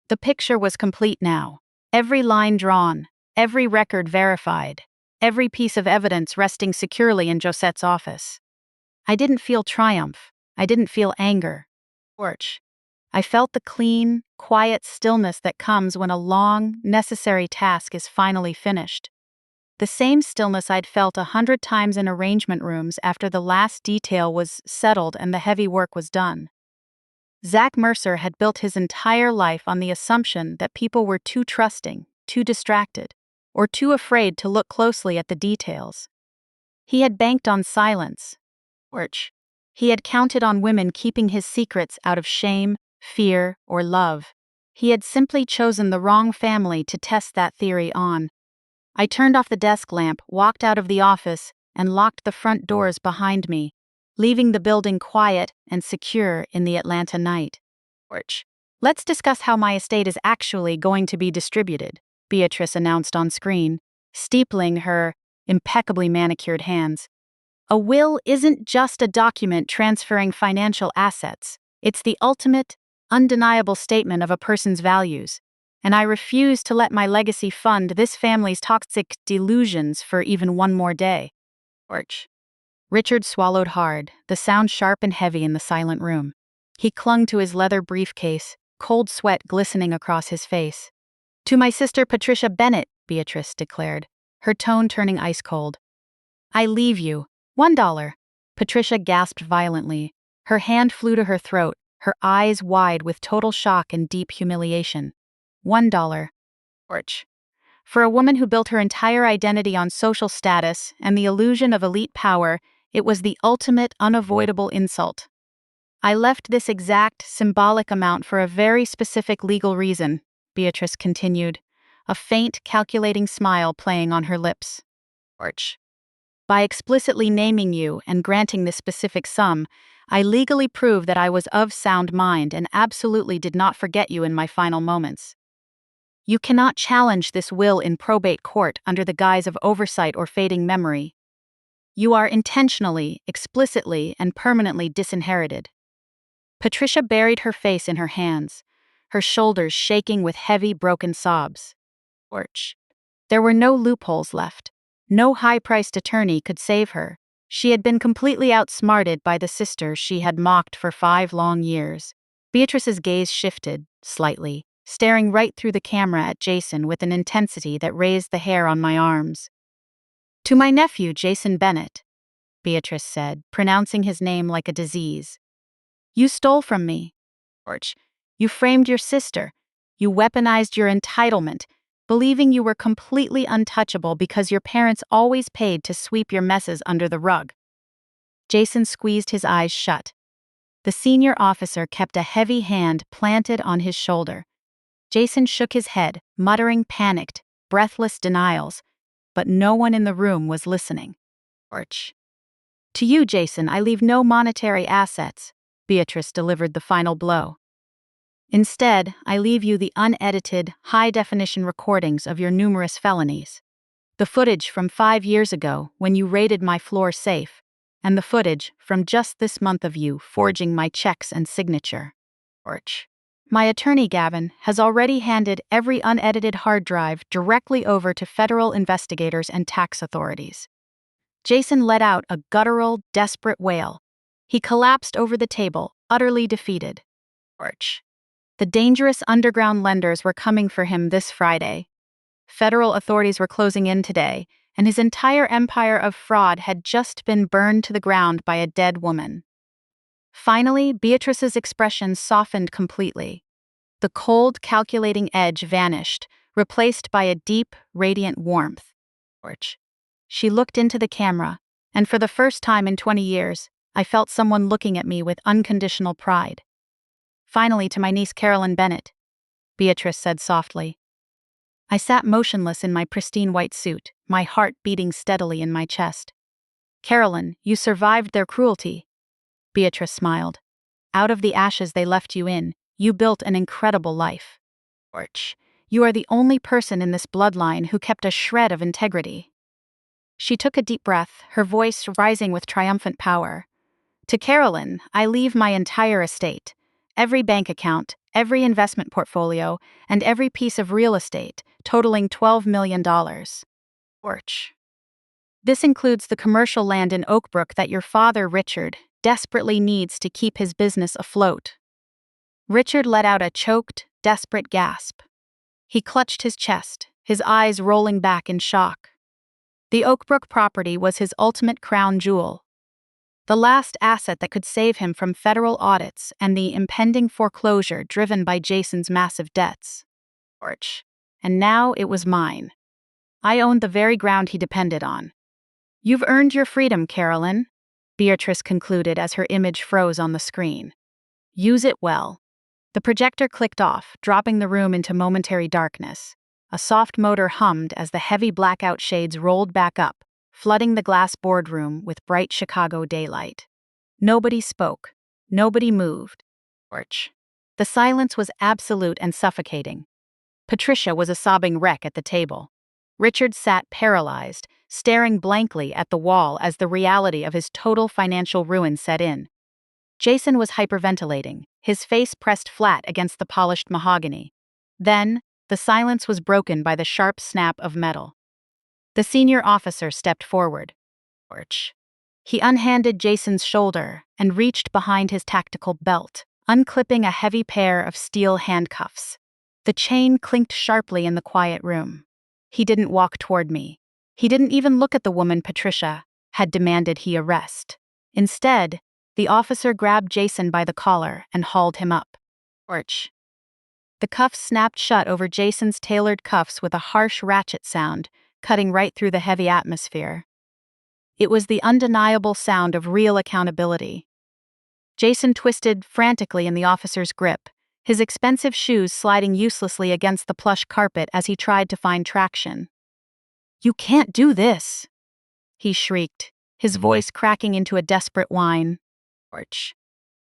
The picture was complete now. Every line drawn, every record verified, every piece of evidence resting securely in Josette's office. I didn't feel triumph. I didn't feel anger. Porch. I felt the clean, quiet stillness that comes when a long, necessary task is finally finished. The same stillness I'd felt 100 times in arrangement rooms after the last detail was settled and the heavy work was done. Zach Mercer had built his entire life on the assumption that people were too trusting, too distracted, or too afraid to look closely at the details. He had banked on silence. Porch. He had counted on women keeping his secrets out of shame, fear, or love. He had simply chosen the wrong family to test that theory on. I turned off the desk lamp, walked out of the office, and locked the front doors behind me, leaving the building quiet and secure in the Atlanta night. Porch. Let's discuss how my estate is actually going to be distributed, Beatrice announced on screen, steepling her impeccably manicured hands. A will isn't just a document transferring financial assets. It's the ultimate, undeniable statement of a person's values, and I refuse to let my legacy fund this family's toxic delusions for even one more day. Porch. Richard swallowed hard, the sound sharp and heavy in the silent room. He clung to his leather briefcase, cold sweat glistening across his face. To my sister Patricia Bennett, Beatrice declared, her tone turning ice cold. I leave you $1. Patricia gasped violently. Her hand flew to her throat, her eyes wide with total shock and deep humiliation. $1. Porch. For a woman who built her entire identity on social status and the illusion of elite power, it was the ultimate, unavoidable insult. I left this exact, symbolic amount for a very specific legal reason, Beatrice continued, a faint, calculating smile playing on her lips. Porch. By explicitly naming you and granting this specific sum, I legally prove that I was of sound mind and absolutely did not forget you in my final moments. You cannot challenge this will in probate court under the guise of oversight or fading memory. You are intentionally, explicitly, and permanently disinherited. Patricia buried her face in her hands, her shoulders shaking with heavy, broken sobs. Orch. There were no loopholes left. No high-priced attorney could save her. She had been completely outsmarted by the sister she had mocked for 5 long years. Beatrice's gaze shifted, slightly, staring right through the camera at Jason with an intensity that raised the hair on my arms. "To my nephew, Jason Bennett," Beatrice said, pronouncing his name like a disease. "You stole from me, George. You framed your sister. You weaponized your entitlement, believing you were completely untouchable because your parents always paid to sweep your messes under the rug." Jason squeezed his eyes shut. The senior officer kept a heavy hand planted on his shoulder. Jason shook his head, muttering panicked, breathless denials, but no one in the room was listening. George. "To you, Jason, I leave no monetary assets," Beatrice delivered the final blow. "Instead, I leave you the unedited, high-definition recordings of your numerous felonies. The footage from 5 years ago when you raided my floor safe, and the footage from just this month of you forging my checks and signature. George. My attorney, Gavin, has already handed every unedited hard drive directly over to federal investigators and tax authorities." Jason let out a guttural, desperate wail. He collapsed over the table, utterly defeated. George. The dangerous underground lenders were coming for him this Friday. Federal authorities were closing in today, and his entire empire of fraud had just been burned to the ground by a dead woman. Finally, Beatrice's expression softened completely. The cold, calculating edge vanished, replaced by a deep, radiant warmth. George. She looked into the camera, and for the first time in 20 years, I felt someone looking at me with unconditional pride. "Finally, to my niece Carolyn Bennett," Beatrice said softly. I sat motionless in my pristine white suit, my heart beating steadily in my chest. "Carolyn, you survived their cruelty." Beatrice smiled. "Out of the ashes they left you in, you built an incredible life. George, you are the only person in this bloodline who kept a shred of integrity." She took a deep breath, her voice rising with triumphant power. "To Carolyn, I leave my entire estate. Every bank account, every investment portfolio, and every piece of real estate, totaling $12 million. George. This includes the commercial land in Oakbrook that your father, Richard, desperately needs to keep his business afloat." Richard let out a choked, desperate gasp. He clutched his chest, his eyes rolling back in shock. The Oakbrook property was his ultimate crown jewel. The last asset that could save him from federal audits and the impending foreclosure driven by Jason's massive debts. George. And now it was mine. I owned the very ground he depended on. "You've earned your freedom, Carolyn," Beatrice concluded as her image froze on the screen. "Use it well." The projector clicked off, dropping the room into momentary darkness. A soft motor hummed as the heavy blackout shades rolled back up, flooding the glass boardroom with bright Chicago daylight. Nobody spoke. Nobody moved. George. The silence was absolute and suffocating. Patricia was a sobbing wreck at the table. Richard sat paralyzed, staring blankly at the wall as the reality of his total financial ruin set in. Jason was hyperventilating, his face pressed flat against the polished mahogany. Then, the silence was broken by the sharp snap of metal. The senior officer stepped forward. George. He unhanded Jason's shoulder and reached behind his tactical belt, unclipping a heavy pair of steel handcuffs. The chain clinked sharply in the quiet room. He didn't walk toward me. He didn't even look at the woman Patricia had demanded he arrest. Instead, the officer grabbed Jason by the collar and hauled him up. George. The cuffs snapped shut over Jason's tailored cuffs with a harsh ratchet sound, cutting right through the heavy atmosphere. It was the undeniable sound of real accountability. Jason twisted frantically in the officer's grip, his expensive shoes sliding uselessly against the plush carpet as he tried to find traction. "You can't do this," he shrieked, his voice cracking into a desperate whine. "George.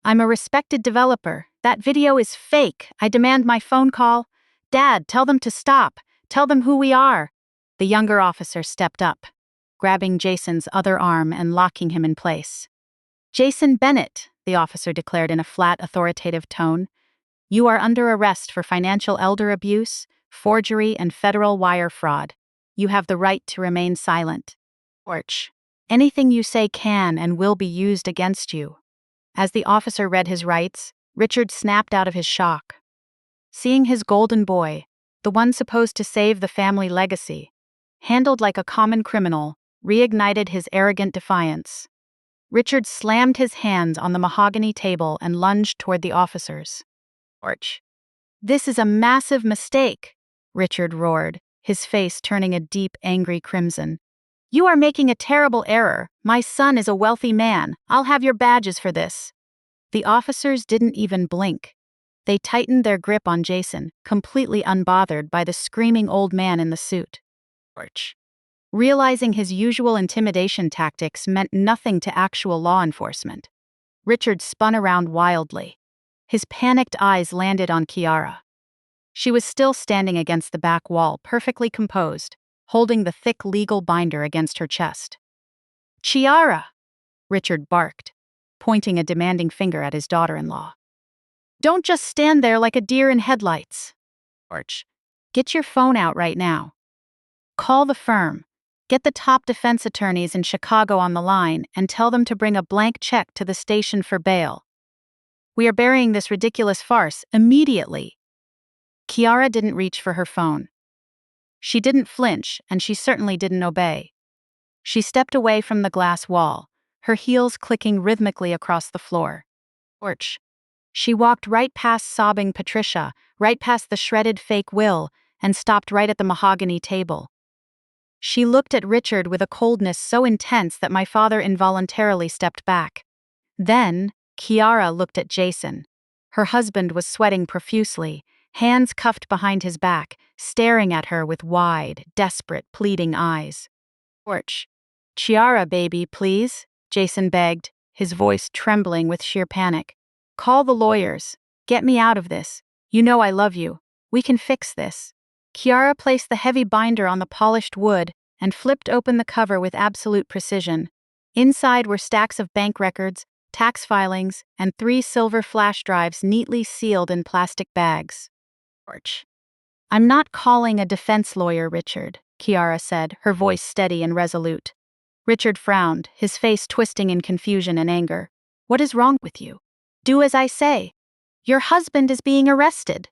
I'm a respected developer. That video is fake. I demand my phone call. Dad, tell them to stop. Tell them who we are." The younger officer stepped up. grabbing Jason's other arm and locking him in place. "Jason Bennett," the officer declared in a flat, authoritative tone, "you are under arrest for financial elder abuse, forgery, and federal wire fraud. You have the right to remain silent. Orch. Anything you say can and will be used against you." As the officer read his rights, Richard snapped out of his shock. Seeing his golden boy, the one supposed to save the family legacy, handled like a common criminal, reignited his arrogant defiance. Richard slammed his hands on the mahogany table and lunged toward the officers. "Orch. This is a massive mistake," Richard roared, his face turning a deep, angry crimson. "You are making a terrible error. My son is a wealthy man. I'll have your badges for this." The officers didn't even blink. They tightened their grip on Jason, completely unbothered by the screaming old man in the suit. Orch. Realizing his usual intimidation tactics meant nothing to actual law enforcement, Richard spun around wildly. His panicked eyes landed on Kiara. She was still standing against the back wall, perfectly composed, holding the thick legal binder against her chest. "Chiara!" Richard barked, pointing a demanding finger at his daughter-in-law. "Don't just stand there like a deer in headlights. Orch. Get your phone out right now. Call the firm. Get the top defense attorneys in Chicago on the line and tell them to bring a blank check to the station for bail. We are burying this ridiculous farce immediately." Kiara didn't reach for her phone. She didn't flinch, and she certainly didn't obey. She stepped away from the glass wall, her heels clicking rhythmically across the floor. Orch. She walked right past sobbing Patricia, right past the shredded fake Will, and stopped right at the mahogany table. She looked at Richard with a coldness so intense that my father involuntarily stepped back. Then, Kiara looked at Jason. Her husband was sweating profusely, hands cuffed behind his back, staring at her with wide, desperate, pleading eyes. "Orch. Chiara, baby, please," Jason begged, his voice trembling with sheer panic. "Call the lawyers. Get me out of this. You know I love you. We can fix this." Kiara placed the heavy binder on the polished wood and flipped open the cover with absolute precision. Inside were stacks of bank records, tax filings, and 3 silver flash drives neatly sealed in plastic bags. "Orch. I'm not calling a defense lawyer, Richard," Kiara said, her voice steady and resolute. Richard frowned, his face twisting in confusion and anger. "What is wrong with you? Do as I say. Your husband is being arrested."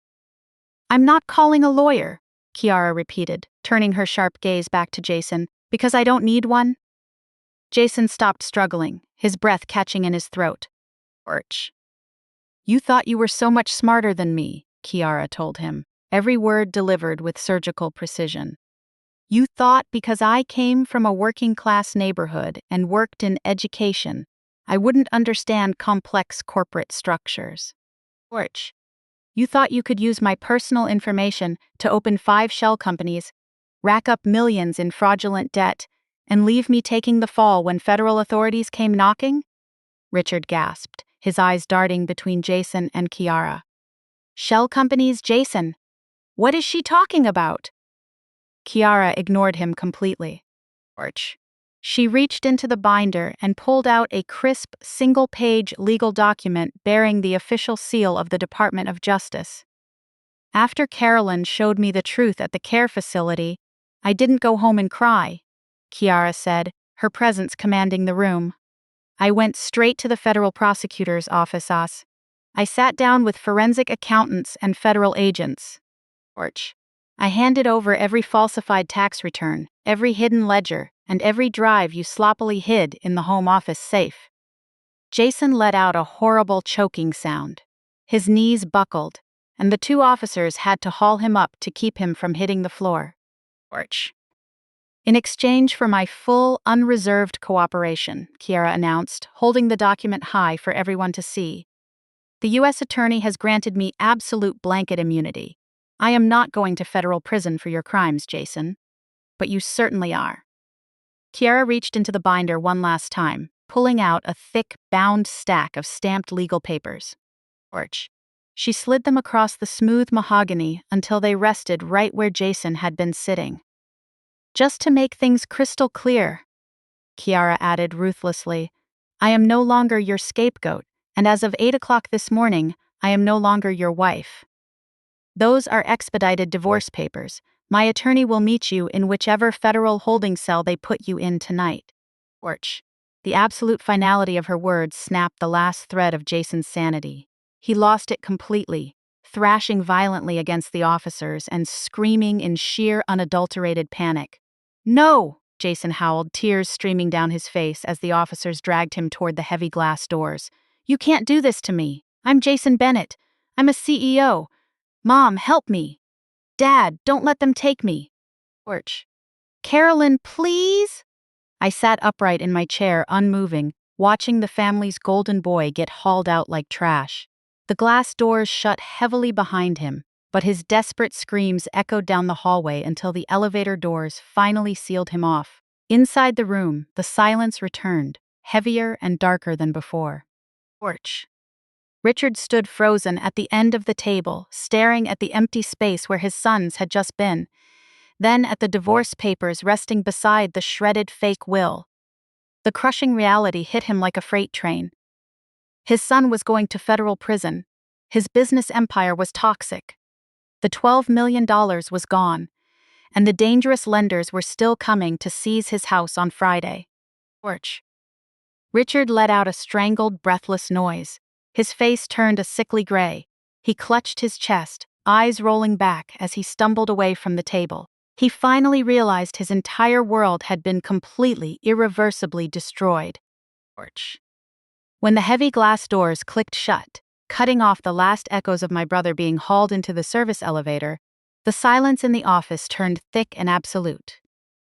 "I'm not calling a lawyer," Kiara repeated, turning her sharp gaze back to Jason, "because I don't need one." Jason stopped struggling, his breath catching in his throat. "Orch. You thought you were so much smarter than me," Kiara told him, every word delivered with surgical precision. "You thought because I came from a working-class neighborhood and worked in education, I wouldn't understand complex corporate structures. Orch. You thought you could use my personal information to open 5 shell companies, rack up millions in fraudulent debt, and leave me taking the fall when federal authorities came knocking?" Richard gasped, his eyes darting between Jason and Kiara. "Shell companies, Jason? What is she talking about?" Kiara ignored him completely. Orch. She reached into the binder and pulled out a crisp, single-page legal document bearing the official seal of the Department of Justice. "After Carolyn showed me the truth at the care facility, I didn't go home and cry," Kiara said, her presence commanding the room. "I went straight to the federal prosecutor's office. I sat down with forensic accountants and federal agents. Orch. I handed over every falsified tax return, every hidden ledger, and every drive you sloppily hid in the home office safe." Jason let out a horrible choking sound. His knees buckled, and the 2 officers had to haul him up to keep him from hitting the floor. "Orch. In exchange for my full, unreserved cooperation," Kiara announced, holding the document high for everyone to see, "the U.S. Attorney has granted me absolute blanket immunity. I am not going to federal prison for your crimes, Jason. But you certainly are." Kiara reached into the binder one last time, pulling out a thick, bound stack of stamped legal papers. Orch. She slid them across the smooth mahogany until they rested right where Jason had been sitting. "Just to make things crystal clear," Kiara added ruthlessly. I am no longer your scapegoat, and as of 8 o'clock this morning, I am no longer your wife. Those are expedited divorce papers. My attorney will meet you in whichever federal holding cell they put you in tonight. Orch. The absolute finality of her words snapped the last thread of Jason's sanity. He lost it completely, thrashing violently against the officers and screaming in sheer unadulterated panic. No! Jason howled, tears streaming down his face as the officers dragged him toward the heavy glass doors. You can't do this to me. I'm Jason Bennett. I'm a CEO. Mom, help me. Dad, don't let them take me. Orch. Carolyn, please? I sat upright in my chair, unmoving, watching the family's golden boy get hauled out like trash. The glass doors shut heavily behind him, but his desperate screams echoed down the hallway until the elevator doors finally sealed him off. Inside the room, the silence returned, heavier and darker than before. Orch. Richard stood frozen at the end of the table, staring at the empty space where his sons had just been, then at the divorce papers resting beside the shredded fake will. The crushing reality hit him like a freight train. His son was going to federal prison. His business empire was toxic. The $12 million was gone, and the dangerous lenders were still coming to seize his house on Friday. Orch. Richard let out a strangled, breathless noise. His face turned a sickly gray. He clutched his chest, eyes rolling back as he stumbled away from the table. He finally realized his entire world had been completely, irreversibly destroyed. Orch. When the heavy glass doors clicked shut, cutting off the last echoes of my brother being hauled into the service elevator, the silence in the office turned thick and absolute.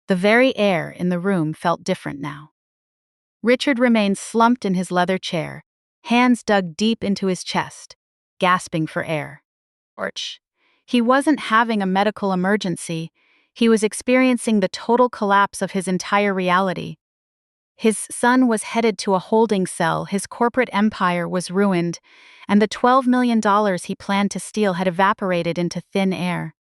The very air in the room felt different now. Richard remained slumped in his leather chair, hands dug deep into his chest, gasping for air. Orch. He wasn't having a medical emergency. He was experiencing the total collapse of his entire reality. His son was headed to a holding cell, his corporate empire was ruined, and the $12 million he planned to steal had evaporated into thin air.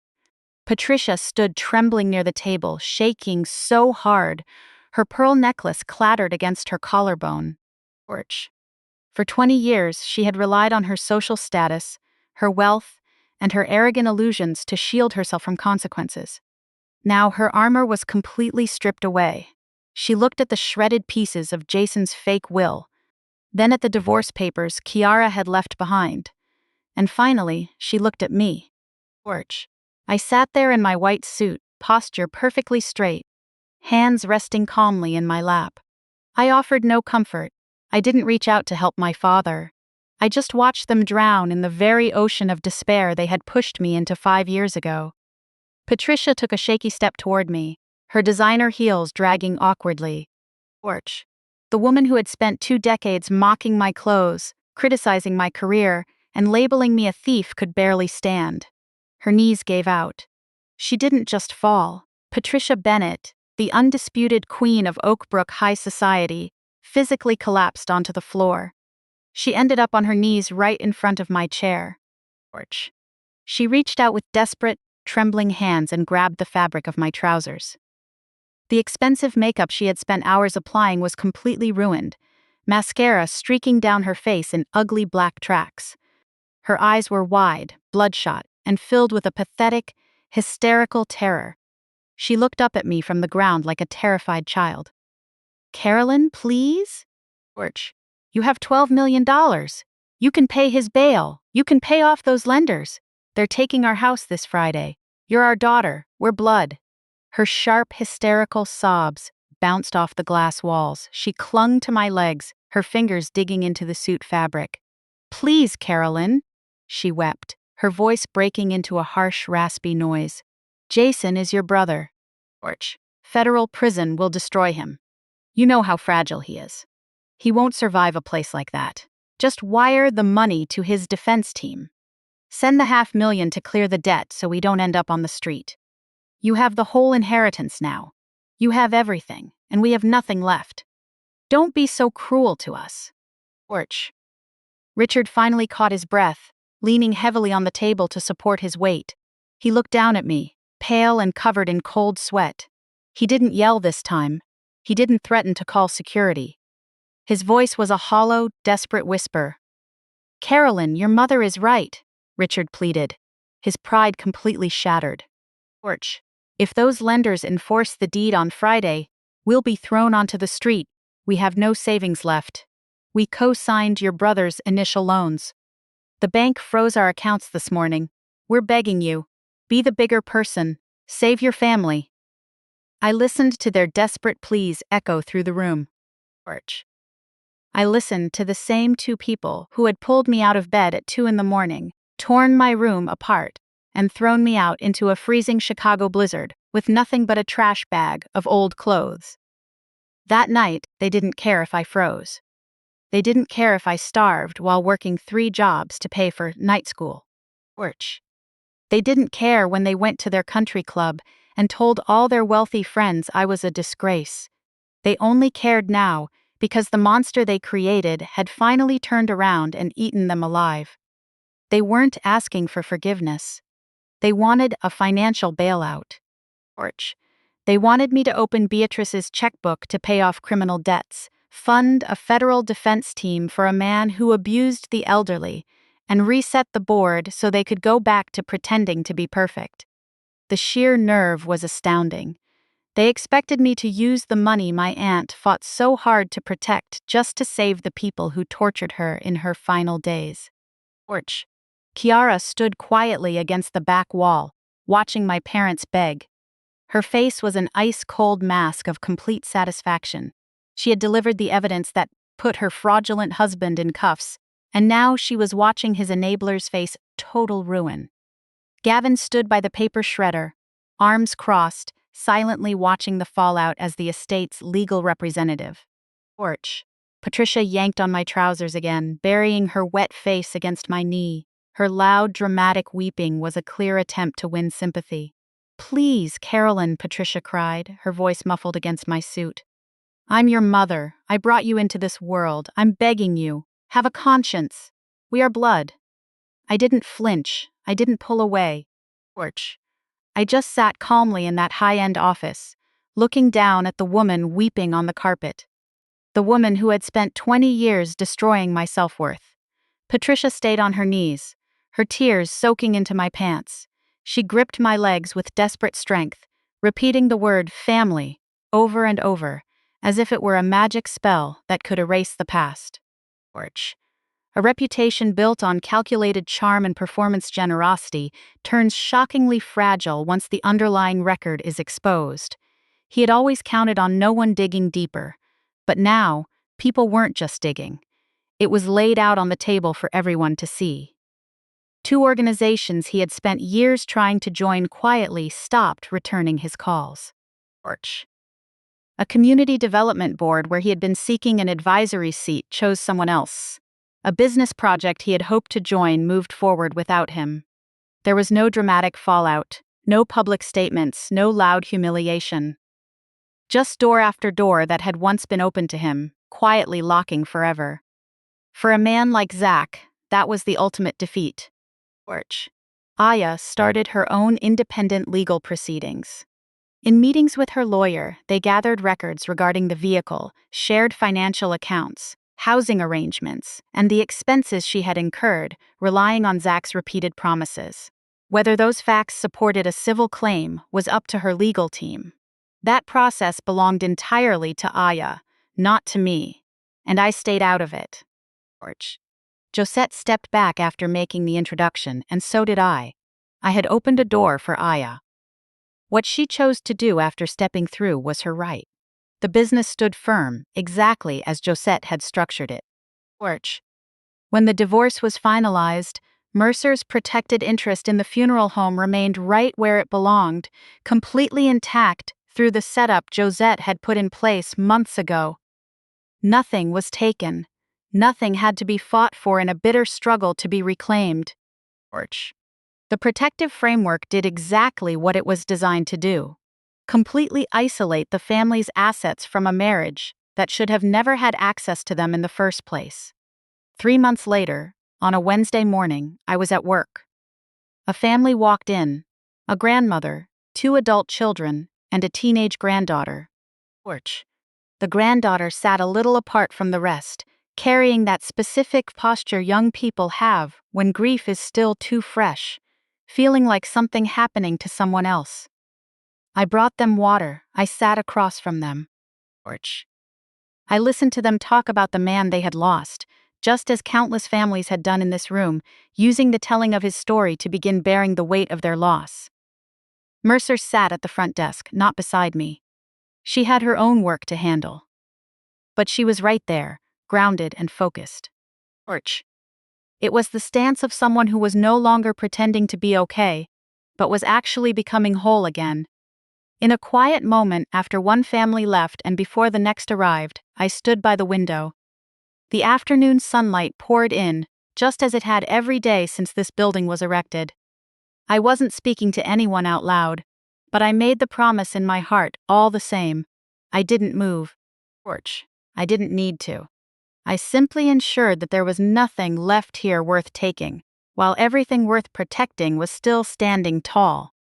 Patricia stood trembling near the table, shaking so hard, her pearl necklace clattered against her collarbone. Orch. For 20 years, she had relied on her social status, her wealth, and her arrogant illusions to shield herself from consequences. Now her armor was completely stripped away. She looked at the shredded pieces of Jason's fake will, then at the divorce papers Kiara had left behind, and finally, she looked at me. Orch. I sat there in my white suit, posture perfectly straight, hands resting calmly in my lap. I offered no comfort. I didn't reach out to help my father. I just watched them drown in the very ocean of despair they had pushed me into 5 years ago. Patricia took a shaky step toward me, her designer heels dragging awkwardly. Orch. The woman who had spent 2 decades mocking my clothes, criticizing my career, and labeling me a thief could barely stand. Her knees gave out. She didn't just fall. Patricia Bennett, the undisputed queen of Oakbrook High Society, physically collapsed onto the floor. She ended up on her knees right in front of my chair. Orch. She reached out with desperate, trembling hands and grabbed the fabric of my trousers. The expensive makeup she had spent hours applying was completely ruined, mascara streaking down her face in ugly black tracks. Her eyes were wide, bloodshot, and filled with a pathetic, hysterical terror. She looked up at me from the ground like a terrified child. Carolyn, please? Orch. You have $12 million. You can pay his bail. You can pay off those lenders. They're taking our house this Friday. You're our daughter. We're blood. Her sharp, hysterical sobs bounced off the glass walls. She clung to my legs, her fingers digging into the suit fabric. Please, Carolyn, she wept, her voice breaking into a harsh, raspy noise. Jason is your brother. Orch. Federal prison will destroy him. You know how fragile he is. He won't survive a place like that. Just wire the money to his defense team. Send the $500,000 to clear the debt so we don't end up on the street. You have the whole inheritance now. You have everything, and we have nothing left. Don't be so cruel to us. Orch. Richard finally caught his breath, leaning heavily on the table to support his weight. He looked down at me, pale and covered in cold sweat. He didn't yell this time. He didn't threaten to call security. His voice was a hollow, desperate whisper. "Carolyn, your mother is right," Richard pleaded, his pride completely shattered. "George, if those lenders enforce the deed on Friday, we'll be thrown onto the street. We have no savings left. We co-signed your brother's initial loans. The bank froze our accounts this morning. We're begging you. Be the bigger person. Save your family." I listened to their desperate pleas echo through the room. George. I listened to the same two people who had pulled me out of bed at 2 a.m, torn my room apart, and thrown me out into a freezing Chicago blizzard with nothing but a trash bag of old clothes. That night, they didn't care if I froze. They didn't care if I starved while working 3 jobs to pay for night school. George. They didn't care when they went to their country club and told all their wealthy friends I was a disgrace. They only cared now because the monster they created had finally turned around and eaten them alive. They weren't asking for forgiveness. They wanted a financial bailout. George. They wanted me to open Beatrice's checkbook to pay off criminal debts, fund a federal defense team for a man who abused the elderly, and reset the board so they could go back to pretending to be perfect. The sheer nerve was astounding. They expected me to use the money my aunt fought so hard to protect just to save the people who tortured her in her final days. George. Kiara stood quietly against the back wall, watching my parents beg. Her face was an ice-cold mask of complete satisfaction. She had delivered the evidence that put her fraudulent husband in cuffs, and now she was watching his enablers face total ruin. Gavin stood by the paper shredder, arms crossed, silently watching the fallout as the estate's legal representative. George. Patricia yanked on my trousers again, burying her wet face against my knee. Her loud, dramatic weeping was a clear attempt to win sympathy. "Please, Carolyn," Patricia cried, her voice muffled against my suit. "I'm your mother. I brought you into this world. I'm begging you. Have a conscience. We are blood." I didn't flinch. I didn't pull away. George. I just sat calmly in that high-end office, looking down at the woman weeping on the carpet. The woman who had spent 20 years destroying my self-worth. Patricia stayed on her knees, her tears soaking into my pants. She gripped my legs with desperate strength, repeating the word family over and over, as if it were a magic spell that could erase the past. George. A reputation built on calculated charm and performance generosity turns shockingly fragile once the underlying record is exposed. He had always counted on no one digging deeper, but now, people weren't just digging. It was laid out on the table for everyone to see. 2 organizations he had spent years trying to join quietly stopped returning his calls. George. A community development board where he had been seeking an advisory seat chose someone else. A business project he had hoped to join moved forward without him. There was no dramatic fallout, no public statements, no loud humiliation. Just door after door that had once been open to him, quietly locking forever. For a man like Zach, that was the ultimate defeat. George. Aya started her own independent legal proceedings. In meetings with her lawyer, they gathered records regarding the vehicle, shared financial accounts, housing arrangements, and the expenses she had incurred, relying on Zach's repeated promises. Whether those facts supported a civil claim was up to her legal team. That process belonged entirely to Aya, not to me, and I stayed out of it. George. Josette stepped back after making the introduction, and so did I. I had opened a door for Aya. What she chose to do after stepping through was her right. The business stood firm, exactly as Josette had structured it. George. When the divorce was finalized, Mercer's protected interest in the funeral home remained right where it belonged, completely intact through the setup Josette had put in place months ago. Nothing was taken. Nothing had to be fought for in a bitter struggle to be reclaimed. George. The protective framework did exactly what it was designed to do: completely isolate the family's assets from a marriage that should have never had access to them in the first place. 3 months later, on a Wednesday morning, I was at work. A family walked in: a grandmother, 2 adult children, and a teenage granddaughter. George. The granddaughter sat a little apart from the rest, carrying that specific posture young people have when grief is still too fresh, feeling like something happening to someone else. I brought them water. I sat across from them. I listened to them talk about the man they had lost, just as countless families had done in this room, using the telling of his story to begin bearing the weight of their loss. Mercer sat at the front desk, not beside me. She had her own work to handle. But she was right there, grounded and focused. It was the stance of someone who was no longer pretending to be okay, but was actually becoming whole again. In a quiet moment after one family left and before the next arrived, I stood by the window. The afternoon sunlight poured in, just as it had every day since this building was erected. I wasn't speaking to anyone out loud, but I made the promise in my heart all the same. I didn't move. I didn't need to. I simply ensured that there was nothing left here worth taking, while everything worth protecting was still standing tall.